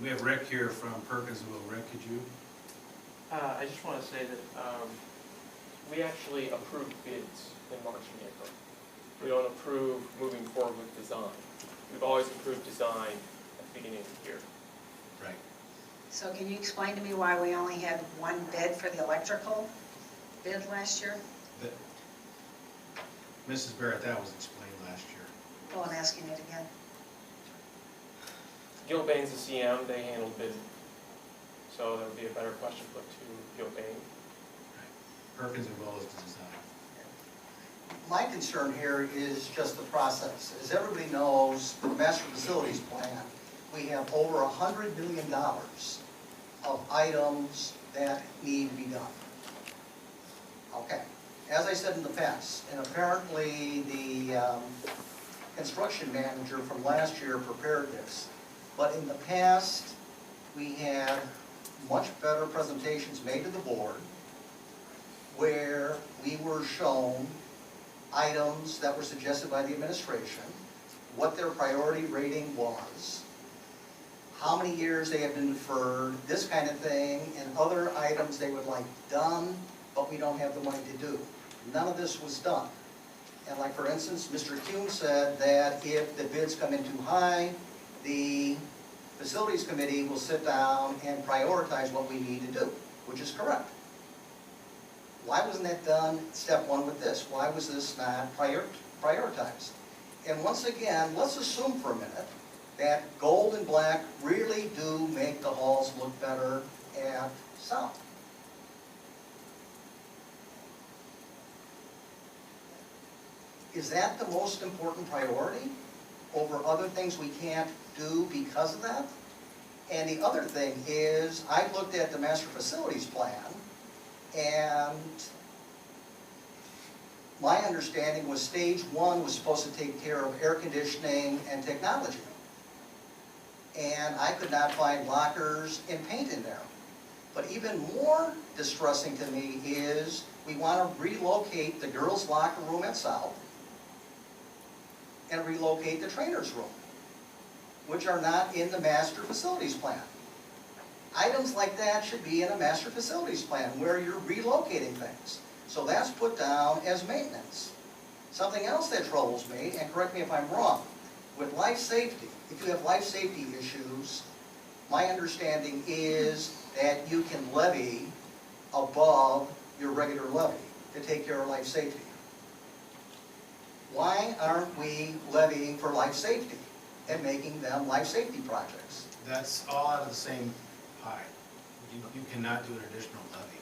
We have Rick here from Perkinsville. Rick, could you? I just want to say that we actually approve bids in March and April. We don't approve moving forward with design. We've always approved design at the beginning of the year. Right. So can you explain to me why we only had one bid for the electrical bid last year? Mrs. Barrett, that was explained last year. Well, I'm asking it again. Gilbane's the CM, they handled bidding. So that would be a better question put to Gilbane. Perkinsville is the design. My concern here is just the process. As everybody knows, the master facilities plan, we have over $100 million of items that need to be done. Okay, as I said in the past, and apparently the construction manager from last year prepared this, but in the past, we had much better presentations made to the board where we were shown items that were suggested by the administration, what their priority rating was, how many years they had been deferred, this kind of thing, and other items they would like done, but we don't have the money to do. None of this was done. And like for instance, Mr. Kuhn said that if the bids come in too high, the facilities committee will sit down and prioritize what we need to do, which is correct. Why wasn't that done step one with this? Why was this not prioritized? And once again, let's assume for a minute that gold and black really do make the halls look better at South. Is that the most important priority over other things we can't do because of that? And the other thing is, I looked at the master facilities plan, and my understanding was stage one was supposed to take care of air conditioning and technology. And I could not find lockers and paint in there. But even more distressing to me is we want to relocate the girls' locker room at South and relocate the trainer's room, which are not in the master facilities plan. Items like that should be in a master facilities plan where you're relocating things. So that's put down as maintenance. Something else that troubles me, and correct me if I'm wrong, with life safety, if you have life safety issues, my understanding is that you can levy above your regular levy to take care of life safety. Why aren't we levying for life safety and making them life safety projects? That's all out of the same pie. You cannot do an additional levy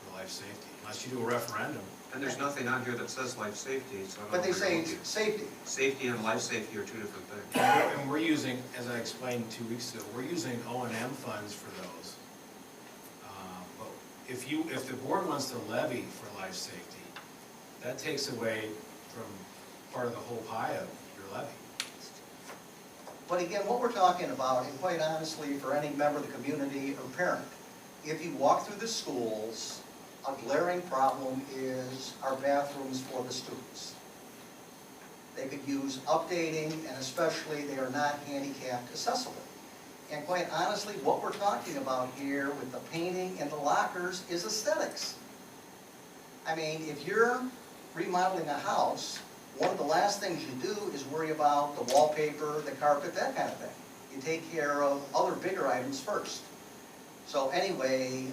for life safety unless you do a referendum. And there's nothing on here that says life safety, so I don't know. But they where say you're looking. safety. Safety and life safety are two different things. And we're using, as I explained 2 weeks ago, we're using O&M funds for those. But if the board wants to levy for life safety, that takes away from part of the whole pie of your levy. But again, what we're talking about, and quite honestly, for any member of the community or parent, if you walk through the schools, a glaring problem is our bathrooms for the students. They could use updating, and especially they are not handicapped accessible. And quite honestly, what we're talking about here with the painting and the lockers is aesthetics. I mean, if you're remodeling a house, one of the last things you do is worry about the wallpaper, the carpet, that kind of thing. You take care of other bigger items first. So anyway,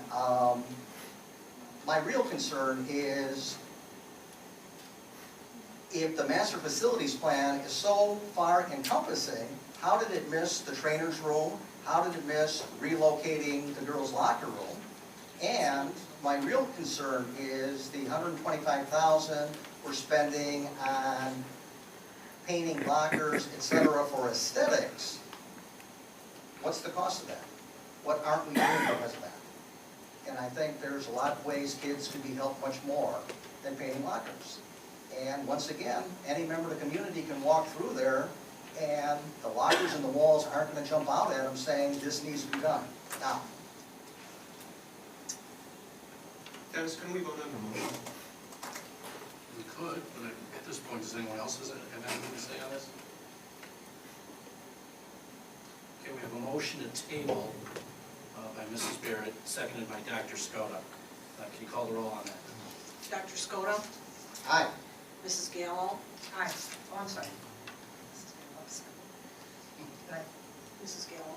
my real concern is if the master facilities plan is so far encompassing, how did it miss the trainer's room? How did it miss relocating the girls' locker room? And my real concern is the $125,000 we're spending on painting lockers, etc. for aesthetics. What's the cost of that? What aren't we doing because of that? And I think there's a lot of ways kids can be helped much more than painting lockers. And once again, any member of the community can walk through there and the lockers and the walls aren't going to jump out at them saying this needs to be done. Now, Dennis, can we vote on the motion? We could, but at this point, does anyone else have anything to say on this? Okay, we have a motion to table by Mrs. Barrett, seconded by Dr. Skoda. Can you call the roll on that? Dr. Skoda? aye. Mrs. Gallo? Aye. Oh, I'm sorry. Mrs. Gallo?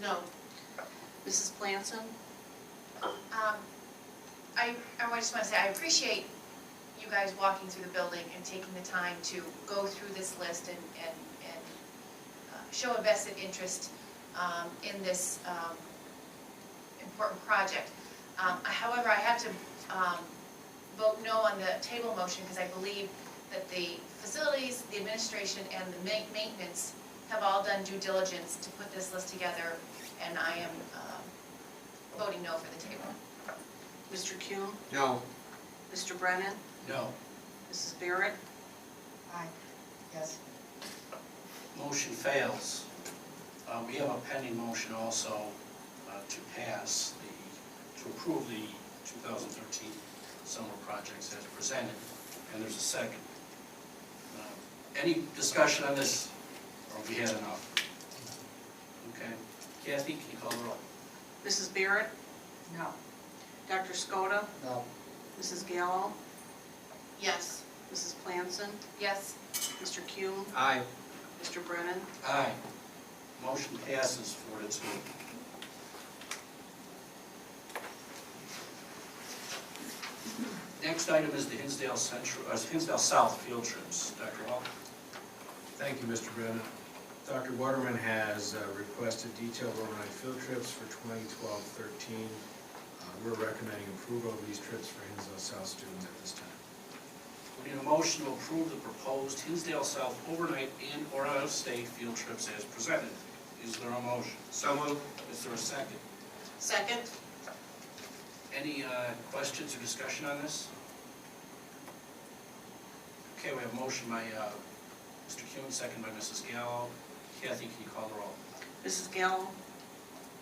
No. Mrs. Planson? I just want to say, I appreciate you guys walking through the building and taking the time to go through this list and show a vested interest in this important project. However, I have to vote no on the table motion because I believe that the facilities, the administration, and the maintenance have all done due diligence to put this list together, and I am voting no for the table. Mr. Kuhn? No. Mr. Brennan? No. Mrs. Barrett? Aye. Yes. Motion fails. We have a pending motion also to pass to approve the 2013 summer projects as presented, and there's a second. Any discussion on this, or have we had enough? Okay. Kathy, can you call the roll? Mrs. Barrett? No. Dr. Skoda? No. Mrs. Gallo? Yes. Mrs. Planson? Yes. Mr. Kuhn? Aye. Mr. Brennan? Aye. Motion passes 4-2. Next item is the Hinsdale South field trips. Dr. Hall? Thank you, Mr. Brennan. Dr. Waterman has requested detailed overnight field trips for 2012-13. We're recommending approval of these trips for Hinsdale South students at this time. We need a motion to approve the proposed Hinsdale South overnight and or out-of-state field trips as presented. Is there a motion? So moved. Is there a second? Second? Any questions or discussion on this? Okay, we have a motion by Mr. Kuhn, second by Mrs. Gallo. Kathy, can you call the roll? Mrs. Gallo?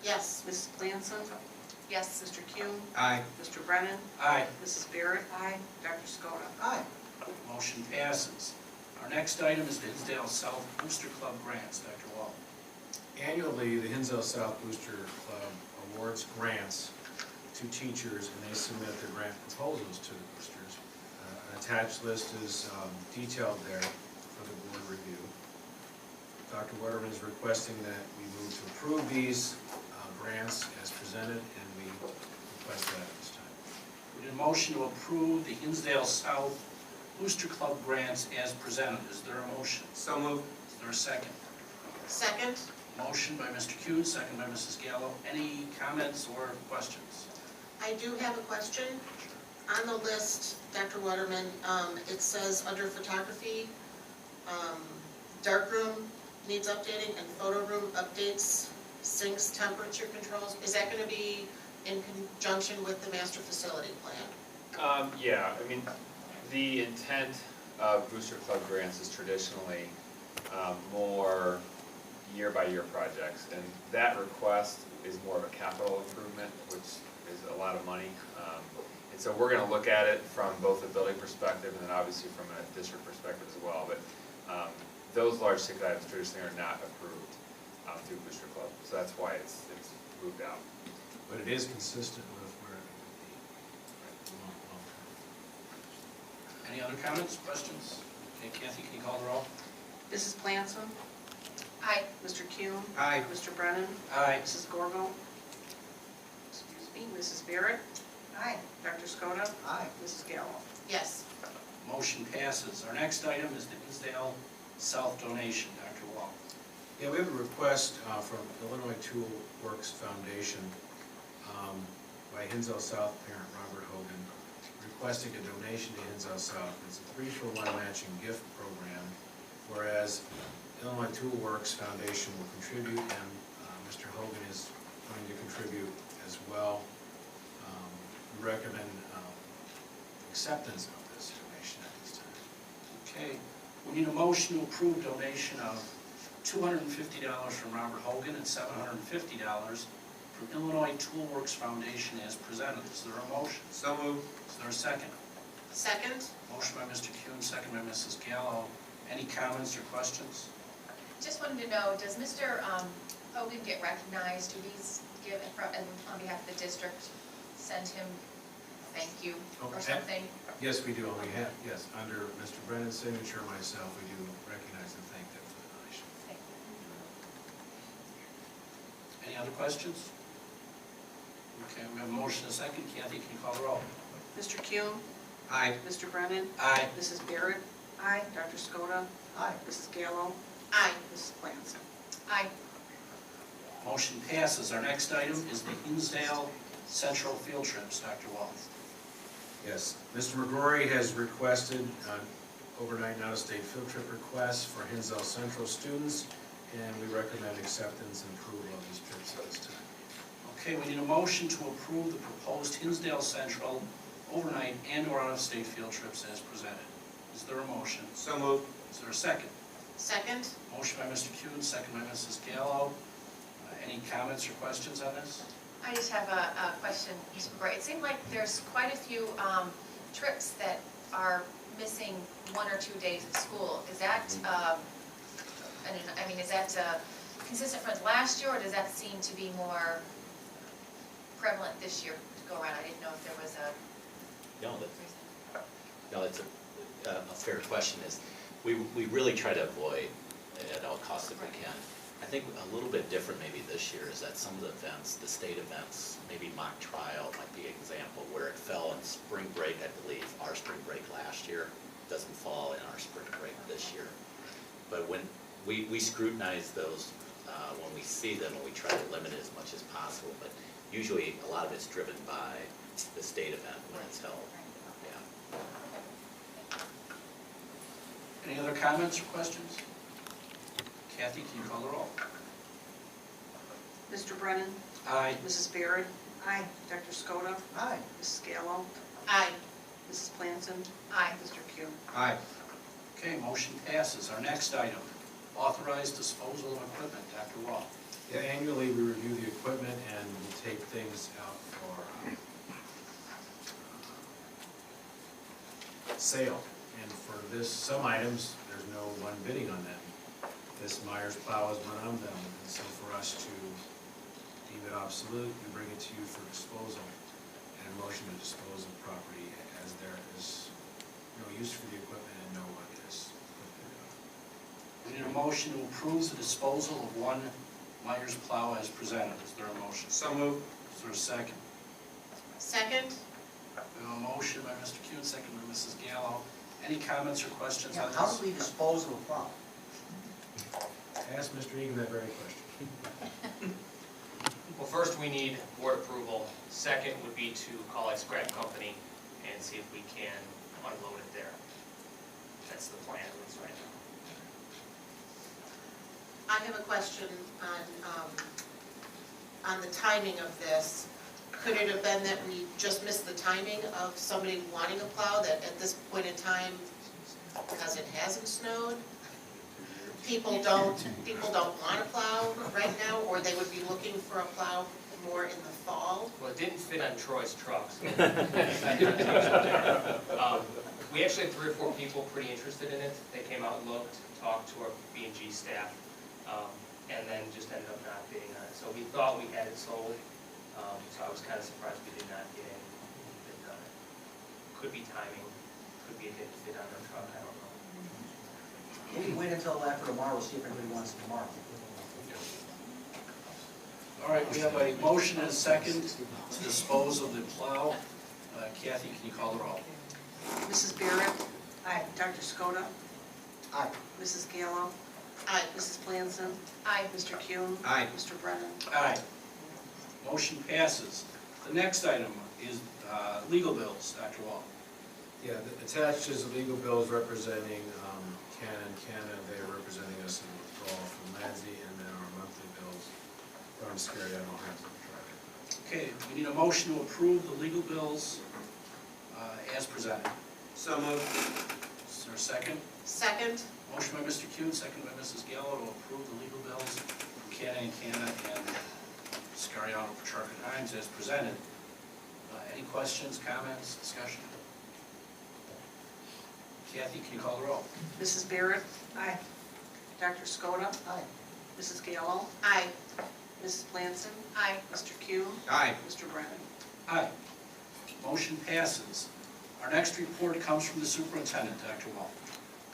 Yes. Mrs. Planson? Yes. Mr. Kuhn? Aye. Mr. Brennan? Aye. Mrs. Barrett? Aye. Dr. Skoda? Aye. Motion passes. Our next item is the Hinsdale South Booster Club grants. Dr. Wall. Annually, the Hinsdale South Booster Club awards grants to teachers, and they submit their grant proposals to the boosters. An attached list is detailed there for the board review. Dr. Waterman is requesting that we move to approve these grants as presented, and we request that at this time. We need a motion to approve the Hinsdale South Booster Club grants as presented. Is there a motion? So moved. Is there a second? Second? Motion by Mr. Kuhn, second by Mrs. Gallo. Any comments or questions? I do have a question. On the list, Dr. Waterman, it says under photography, darkroom needs updating and photo room updates, sinks, temperature controls. Is that going to be in conjunction with the master facility plan? Yeah, I mean, the intent of Booster Club grants is traditionally more year-by-year projects, and that request is more of a capital improvement, which is a lot of money. And so we're going to look at it from both a building perspective and then obviously from a district perspective as well. But Those large ticket items traditionally are not approved through Booster Club, so that's why it's moved out. But it is consistent with where it would be. Any other comments, questions? Okay, Kathy, can you call the roll? Mrs. Blanson? Aye. Mr. Kuhn? Aye. Mr. Brennan? Aye. Mrs. Gorgo? Excuse me, Mrs. Barrett? Aye. Dr. Skoda? Aye. Mrs. Gallo? Yes. Motion passes. Our next item is the Hinsdale South donation. Dr. Wall. Yeah, we have a request from Illinois Tool Works Foundation by Hinsdale South parent Robert Hogan, requesting a donation to Hinsdale South. It's a 3-for-1 matching gift program, whereas Illinois Tool Works Foundation will contribute, and Mr. Hogan is going to contribute as well. We recommend acceptance of this donation at this time. Okay, we need a motion to approve donation of $250 from Robert Hogan and $750 from Illinois Tool Works Foundation as presented. Is there a motion? So moved. Is there a second? Second? Motion by Mr. Kuhn, second by Mrs. Gallo. Any comments or questions? Just wanted to know, does Mr. Hogan get recognized? Do these give, on behalf of the district, send him a thank you or something? Yes, we do, and we have, yes, under Mr. Brennan's signature, myself, we do recognize and thank them for the donation. Thank you. Any other questions? Okay, we have a motion and a second. Kathy, can you call the roll? Mr. Kuhn? Aye. Mr. Brennan? Aye. Mrs. Barrett? Aye. Dr. Skoda? Aye. Mrs. Gallo? Aye. Mrs. Blanson? Aye. Motion passes. Our next item is the Hinsdale Central Field Trips. Dr. Wall. Yes, Mr. McGrory has requested an overnight and out-of-state field trip request for Hinsdale Central students, and we recommend acceptance and approval of these trips at this time. Okay, we need a motion to approve the proposed Hinsdale Central overnight and/or out-of-state field trips as presented. Is there a motion? So moved. Is there a second? Second? Motion by Mr. Kuhn, second by Mrs. Gallo. Any comments or questions on this? I just have a question, Mr. McGrory. It seemed like there's quite a few trips that are missing 1 or 2 days of school. Is that, is that consistent from last year, or does that seem to be more prevalent this year to go around? I didn't know if there was a... No, it's a fair question. Is we really try to avoid at all costs if we can. I think a little bit different maybe this year is that some of the events, the state events, maybe mock trial might be an example where it fell in spring break, I believe. Our spring break last year doesn't fall in our spring break this year. But when we scrutinize those when we see them, and we try to limit it as much as possible. But usually a lot of it's driven by the state event when it's held. Any other comments or questions? Kathy, can you call the roll? Mr. Brennan? Aye. Mrs. Barrett? Aye. Dr. Skoda? Aye. Mrs. Gallo? Aye. Mrs. Blanson? Aye. Mr. Kuhn? Aye. Okay, motion passes. Our next item, authorized disposal of equipment. Dr. Wall. Yeah, annually we review the equipment and we take things out for sale. And for this, some items, there's no one bidding on them. This Myers plow is one of them, and so for us to deem it obsolete, we bring it to you for disposal and a motion to dispose of property as there is no use for the equipment and no one is. We need a motion to approve the disposal of one Myers plow as presented. Is there a motion? So moved. Is there a second? Second? We have a motion by Mr. Kuhn, second by Mrs. Gallo. Any comments or questions Yeah, on this? how do we dispose of a plow? Ask Mr. Egan that very question. Well, first we need board approval. Second would be to call a scrap company and see if we can unload it there. That's the plan, at least right now. I have a question on the timing of this. Could it have been that we just missed the timing of somebody wanting a plow, that at this point in time, because it hasn't snowed, people don't want a plow right now, or they would be looking for a plow more in the fall? Well, it didn't fit on Troy's trucks. We actually had 3 or 4 people pretty interested in it. They came out and looked, talked to our B&G staff, and then just ended up not bidding on it. So we thought we had it sold, so I was kind of surprised we did not get any bids on it. Could be timing, could be a hit bid on our truck, I don't know. Maybe wait until after tomorrow, see if anybody wants it tomorrow. All right, we have a motion and a second to dispose of the plow. Kathy, can you call the roll? Mrs. Barrett? Aye. Dr. Skoda? Aye. Mrs. Gallo? Aye. Mrs. Blanson? Aye. Mr. Kuhn? Aye. Mr. Brennan? Aye. Motion passes. The next item is legal bills. Dr. Wall. Yeah, attached is the legal bills representing Ken and Canada. They are representing us in withdrawal from LADSI, and then our monthly bills. I'm scared I don't have to track it. Okay, we need a motion to approve the legal bills as presented. So moved. Is there a second? Second? Motion by Mr. Kuhn, second by Mrs. Gallo to approve the legal bills from Canada and Canada and Scariano, Petrarca, and Hines as presented. Any questions, comments, discussion? Kathy, can you call the roll? Mrs. Barrett? Aye. Dr. Skoda? Aye. Mrs. Gallo? Aye. Mrs. Blanson? Aye. Mr. Kuhn? Aye. Mr. Brennan? Aye. Motion passes. Our next report comes from the superintendent, Dr. Wall.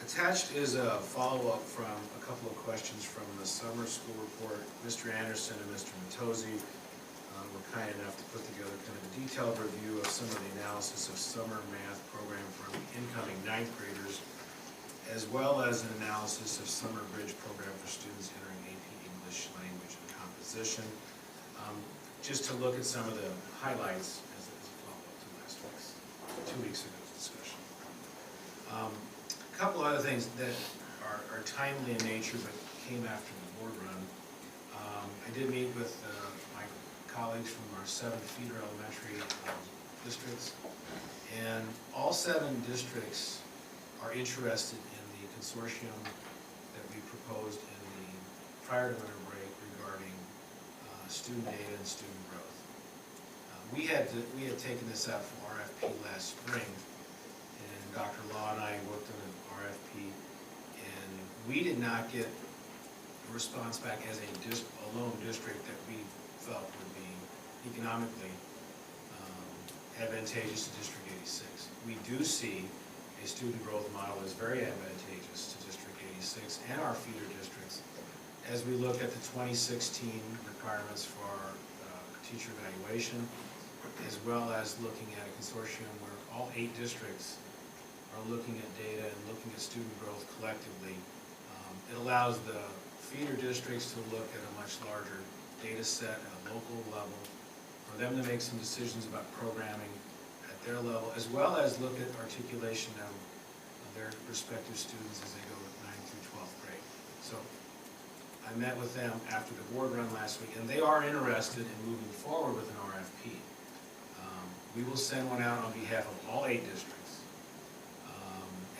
Attached is a follow-up from a couple of questions from the summer school report. Mr. Anderson and Mr. Matozzi were kind enough to put together kind of a detailed review of some of the analysis of summer math program for incoming 9th graders, as well as an analysis of summer bridge program for students entering AP English language and composition. Just to look at some of the highlights as a follow-up to last week's, 2 weeks ago's discussion. A couple other things that are timely in nature but came after the board run. I did meet with my colleagues from our 7 feeder elementary districts, and all 7 districts are interested in the consortium that we proposed in the prior to winter break regarding student data and student growth. We had taken this out from RFP last spring, and Dr. Law and I worked on an RFP, and we did not get a response back as a lone district that we felt would be economically advantageous to District 86. We do see a student growth model as very advantageous to District 86 and our feeder districts as we look at the 2016 requirements for teacher evaluation, as well as looking at a consortium where all 8 districts are looking at data and looking at student growth collectively. It allows the feeder districts to look at a much larger data set at a local level, for them to make some decisions about programming at their level, as well as look at articulation of their respective students as they go 9th through 12th grade. So I met with them after the board run last week, and they are interested in moving forward with an RFP. We will send one out on behalf of all 8 districts.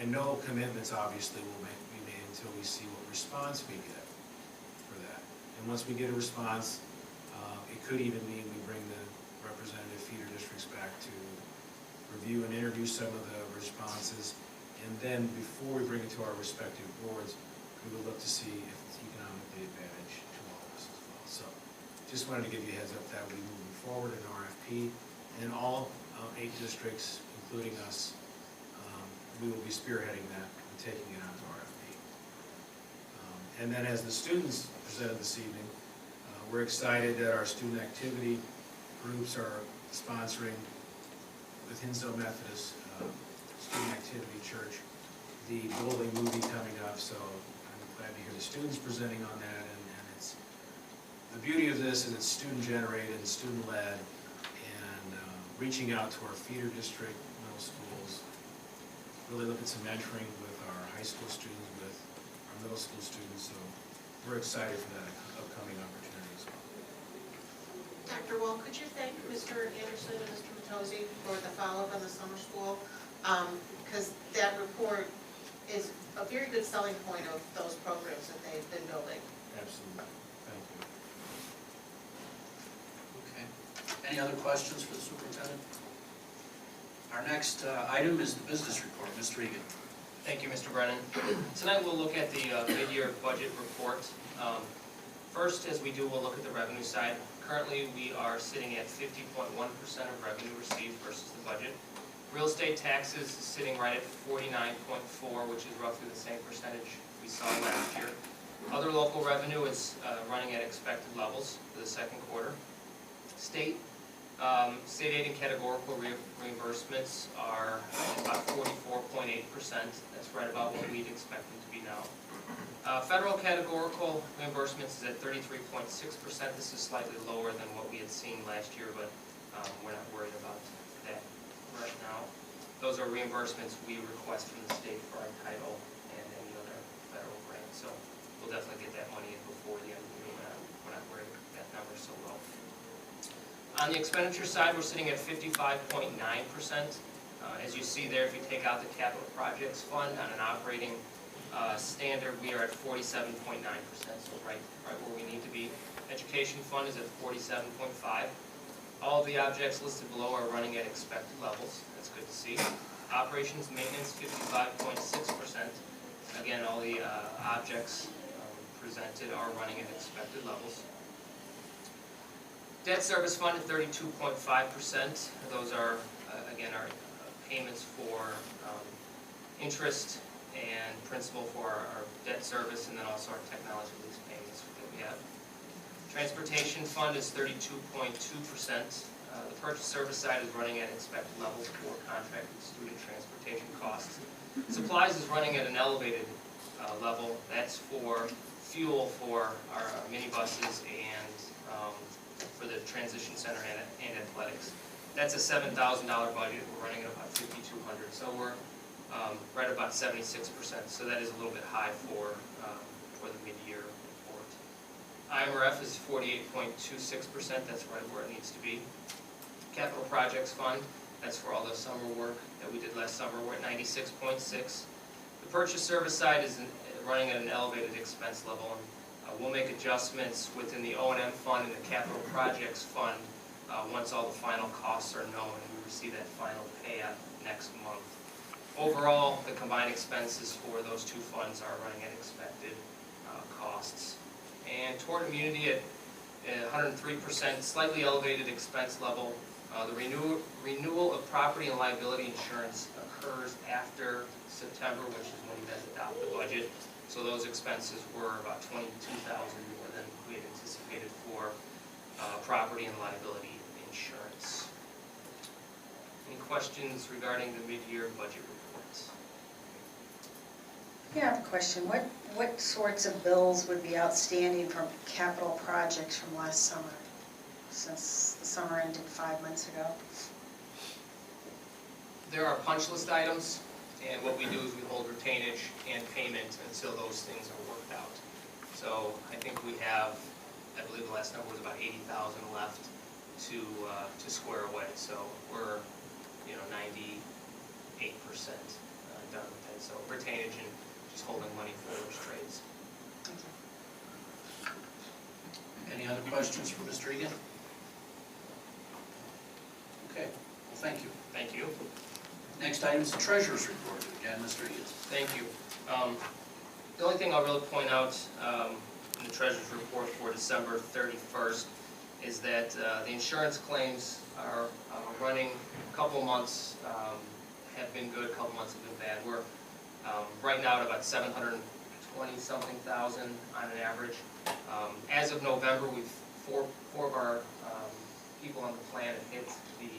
And no commitments, obviously, will be made until we see what response we get for that. And once we get a response, it could even mean we bring the representative feeder districts back to review and interview some of the responses. And then before we bring it to our respective boards, we will look to see if it's economically advantage to all of us as well. So just wanted to give you a heads up that we'll be moving forward in RFP. And all 8 districts, including us, we will be spearheading that and taking it out to RFP. And then as the students presented this evening, we're excited that our student activity groups are sponsoring with Hinsdale Methodist Student Activity Church the bowling movie coming up, so I'm glad to hear the students presenting on that. And it's the beauty of this is it's student generated and student led, and reaching out to our feeder district middle schools, really look at some mentoring with our high school students, with our middle school students, so we're excited for that upcoming opportunity as well. Dr. Wall, could you thank Mr. Anderson and Mr. Matozzi for the follow-up on the summer school? Because that report is a very good selling point of those programs that they've been building. Absolutely. Thank you. Okay. Any other questions for the superintendent? Our next item is the business report. Mr. Regan. Thank you, Mr. Brennan. Tonight we'll look at the mid-year budget report. First, as we do, we'll look at the revenue side. Currently, we are sitting at 50.1% of revenue received versus the budget. Real estate taxes is sitting right at 49.4, which is roughly the same percentage we saw last year. Other local revenue is running at expected levels for the second quarter. State aid and categorical reimbursements are about 44.8%. That's right about what we'd expect them to be now. Federal categorical reimbursements is at 33.6%. This is slightly lower than what we had seen last year, but we're not worried about that right now. Those are reimbursements we request from the state for our title and any other federal grant. So we'll definitely get that money in before the end of the year. We're not worried that number so low. On the expenditure side, we're sitting at 55.9%. As you see there, if you take out the capital projects fund on an operating standard, we are at 47.9%, so right where we need to be. Education fund is at 47.5%. All of the objects listed below are running at expected levels. That's good to see. Operations maintenance, 55.6%. Again, all the objects presented are running at expected levels. Debt service fund at 32.5%. Those are, again, our payments for interest and principal for our debt service, and then also our technology lease payments that we have. Transportation fund is 32.2%. The purchase service side is running at expected levels for contracted student transportation costs. Supplies is running at an elevated level. That's for fuel for our minibuses and for the transition center and athletics. That's a $7,000 budget. We're running at about $5,200. So we're right about 76%. So that is a little bit high for the mid-year report. IMRF is 48.26%. That's right where it needs to be. Capital Projects Fund, that's for all the summer work that we did last summer. We're at 96.6. The purchase service side is running at an elevated expense level, and we'll make adjustments within the O&M fund and the Capital Projects Fund once all the final costs are known and we receive that final payout next month. Overall, the combined expenses for those two funds are running at expected costs. And toward immunity at 103%, slightly elevated expense level. The renewal of property and liability insurance occurs after September, which is when you guys adopt the budget. So those expenses were about $22,000 more than we had anticipated for property and liability insurance. Any questions regarding the mid-year budget reports? Yeah, I have a question. What sorts of bills would be outstanding from capital projects from last summer, since the summer ended 5 months ago? There are punch list items, and what we do is we hold retainage and payment until those things are worked out. So I think we have, I believe the last number was about 80,000 left to square away. So we're 98% done with that. So retainage and just holding money for those trades. Any other questions for Mr. Egan? Okay, well, thank you. Thank you. Next item is the treasurer's report. Again, Mr. Egan. Thank you. The only thing I'll really point out in the treasurer's report for December 31st is that the insurance claims are running. A couple months have been good, a couple months have been bad. We're right now at about 720-something thousand on an average. As of November, four of our people on the plan have hit the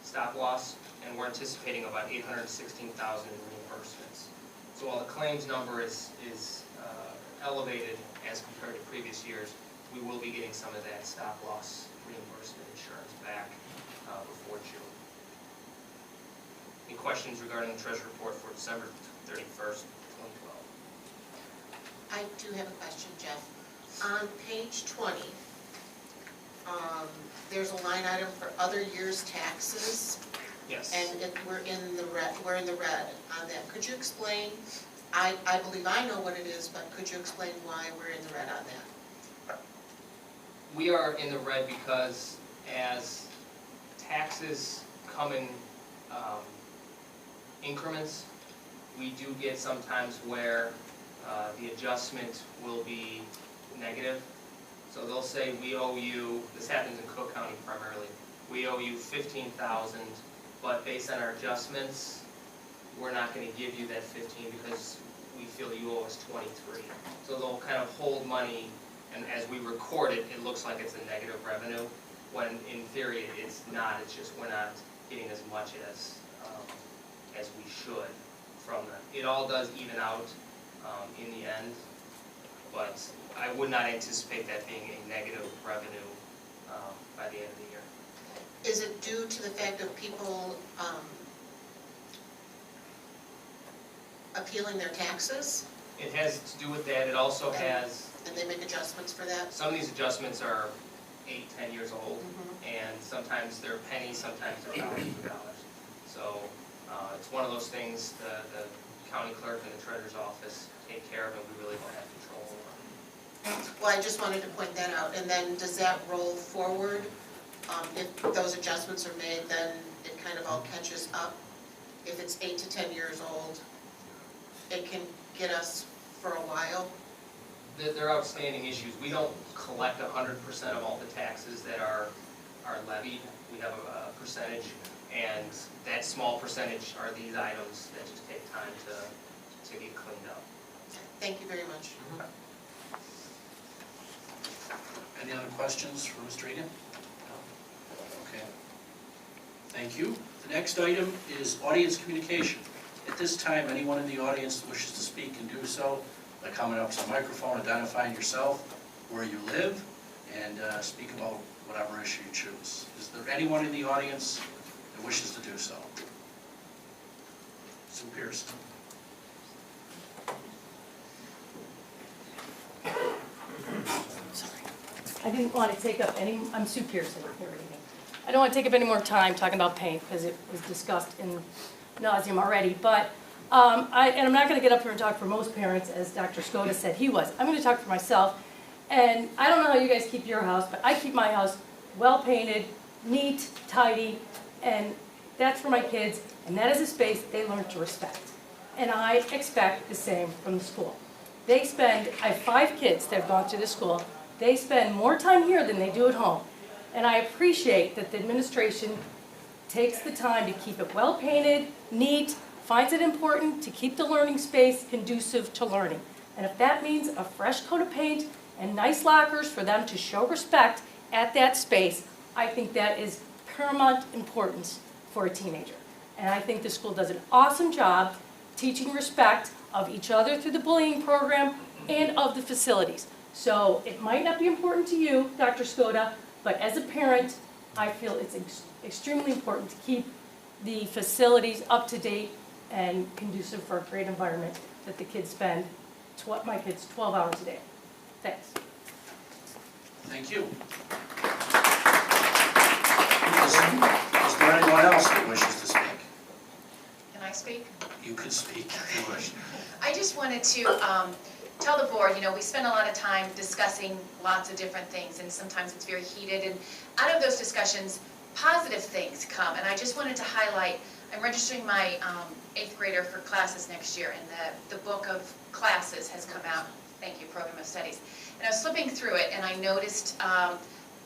stop loss, and we're anticipating about 816,000 in reimbursements. So while the claims number is elevated as compared to previous years, we will be getting some of that stop loss reimbursement insurance back before June. Any questions regarding the treasury report for December 31st, 2012? I do have a question, Jeff. On page 20, there's a line item for other years' taxes. Yes. And we're in the red on that. Could you explain? I believe I know what it is, but could you explain why we're in the red on that? We are in the red because as taxes come in increments. We do get sometimes where the adjustment will be negative. So they'll say, we owe you, this happens in Cook County primarily, we owe you $15,000, but based on our adjustments, we're not going to give you that 15 because we feel you owe us 23. So they'll kind of hold money, and as we record it, it looks like it's a negative revenue, when in theory it's not. It's just we're not getting as much as we should from them. It all does even out in the end, but I would not anticipate that being a negative revenue by the end of the year. Is it due to the fact of people appealing their taxes? It has to do with that. It also has, And they make adjustments for that? some of these adjustments are 8, 10 years old, and sometimes they're pennies, sometimes they're dollars. So it's one of those things the county clerk and the treasurer's office take care of, and we really don't have control over. Well, I just wanted to point that out. And then does that roll forward? If those adjustments are made, then it kind of all catches up. If it's 8 to 10 years old, it can get us for a while. They're outstanding issues. We don't collect 100% of all the taxes that are levied. We have a percentage, and that small percentage are these items that just take time to get cleaned up. Thank you very much. Any other questions for Mr. Egan? No? Okay. Thank you. The next item is audience communication. At this time, anyone in the audience that wishes to speak can do so by coming up to the microphone, identifying yourself, where you live, and speak about whatever issue you choose. Is there anyone in the audience that wishes to do so? Sue Pearson. I didn't want to take up I'm Sue Pearson here at evening. I don't want to take up any more time talking about paint because it was discussed in nauseam already, but I'm not going to get up here and talk for most parents as Dr. Skoda said he was. I'm going to talk for myself, and I don't know how you guys keep your house, but I keep my house well painted, neat, tidy, and that's for my kids, and that is a space that they learn to respect. And I expect the same from the school. I have 5 kids that have gone through the school. They spend more time here than they do at home. And I appreciate that the administration takes the time to keep it well painted, neat, finds it important to keep the learning space conducive to learning. And if that means a fresh coat of paint and nice lockers for them to show respect at that space, I think that is paramount importance for a teenager. And I think the school does an awesome job teaching respect of each other through the bullying program and of the facilities. So it might not be important to you, Dr. Skoda, but as a parent, I feel it's extremely important to keep the facilities up to date and conducive for a great environment that the kids spend, my kids, 12 hours a day. Thanks. Thank you. Is there anyone else that wishes to speak? Can I speak? You can speak if you wish. I just wanted to tell the board, we spend a lot of time discussing lots of different things, and sometimes it's very heated, and out of those discussions, positive things come, and I just wanted to highlight, I'm registering my 8th grader for classes next year, and the book of classes has come out, thank you, Program of Studies, and I was flipping through it, and I noticed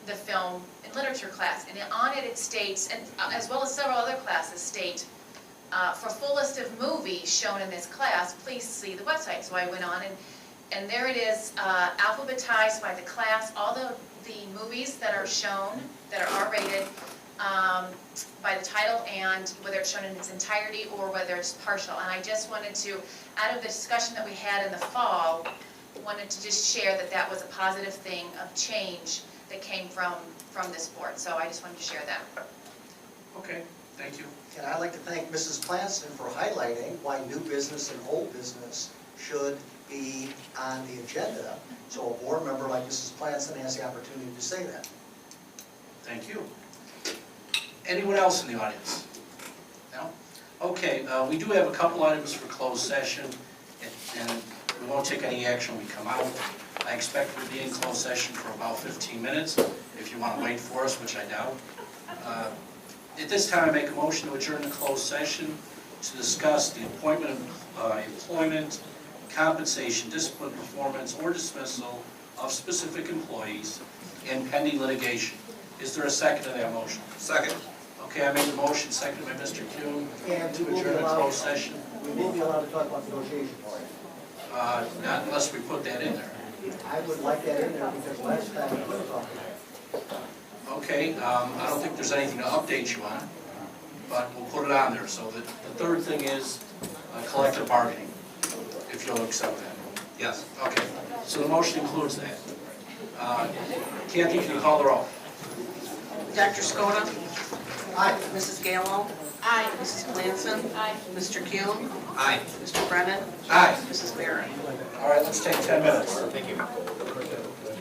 the film and literature class, and on it states, and as well as several other classes state, for a full list of movies shown in this class, please see the website. So I went on, and there it is, alphabetized by the class, all the movies that are shown, that are R-rated, by the title, and whether it's shown in its entirety or whether it's partial. And I just wanted to, out of the discussion that we had in the fall, wanted to just share that that was a positive thing of change that came from this board. So I just wanted to share that. Okay, thank you. And I'd like to thank Mrs. Planston for highlighting why new business and old business should be on the agenda. So a board member like Mrs. Planston has the opportunity to say that. Thank you. Anyone else in the audience? No? Okay, we do have a couple items for closed session, and we won't take any action when we come out. I expect we'll be in closed session for about 15 minutes, if you want to wait for us, which I doubt. At this time, I make a motion to adjourn the closed session to discuss the appointment, employment, compensation, discipline, performance, or dismissal of specific employees and pending litigation. Is there a second to that motion? Second. Okay, I made the motion, seconded by Mr. Kuhn, And to we will be adjourn the allowed, closed session. we will be allowed to talk about negotiations. Not unless we put that in there. I would like that in there because last time we were talking about it. Okay, I don't think there's anything to update you on, but we'll put it on there. So the third thing is collective bargaining, if you'll accept that. Yes. Okay, so the motion includes that. Kathy, can you call the roll? Dr. Skoda? Aye. Mrs. Gallo? Aye. Mrs. Glanson? Aye. Mr. Kuhn? Aye. Mr. Brennan? Aye. Mrs. Barron? All right, let's take 10 minutes. Thank you.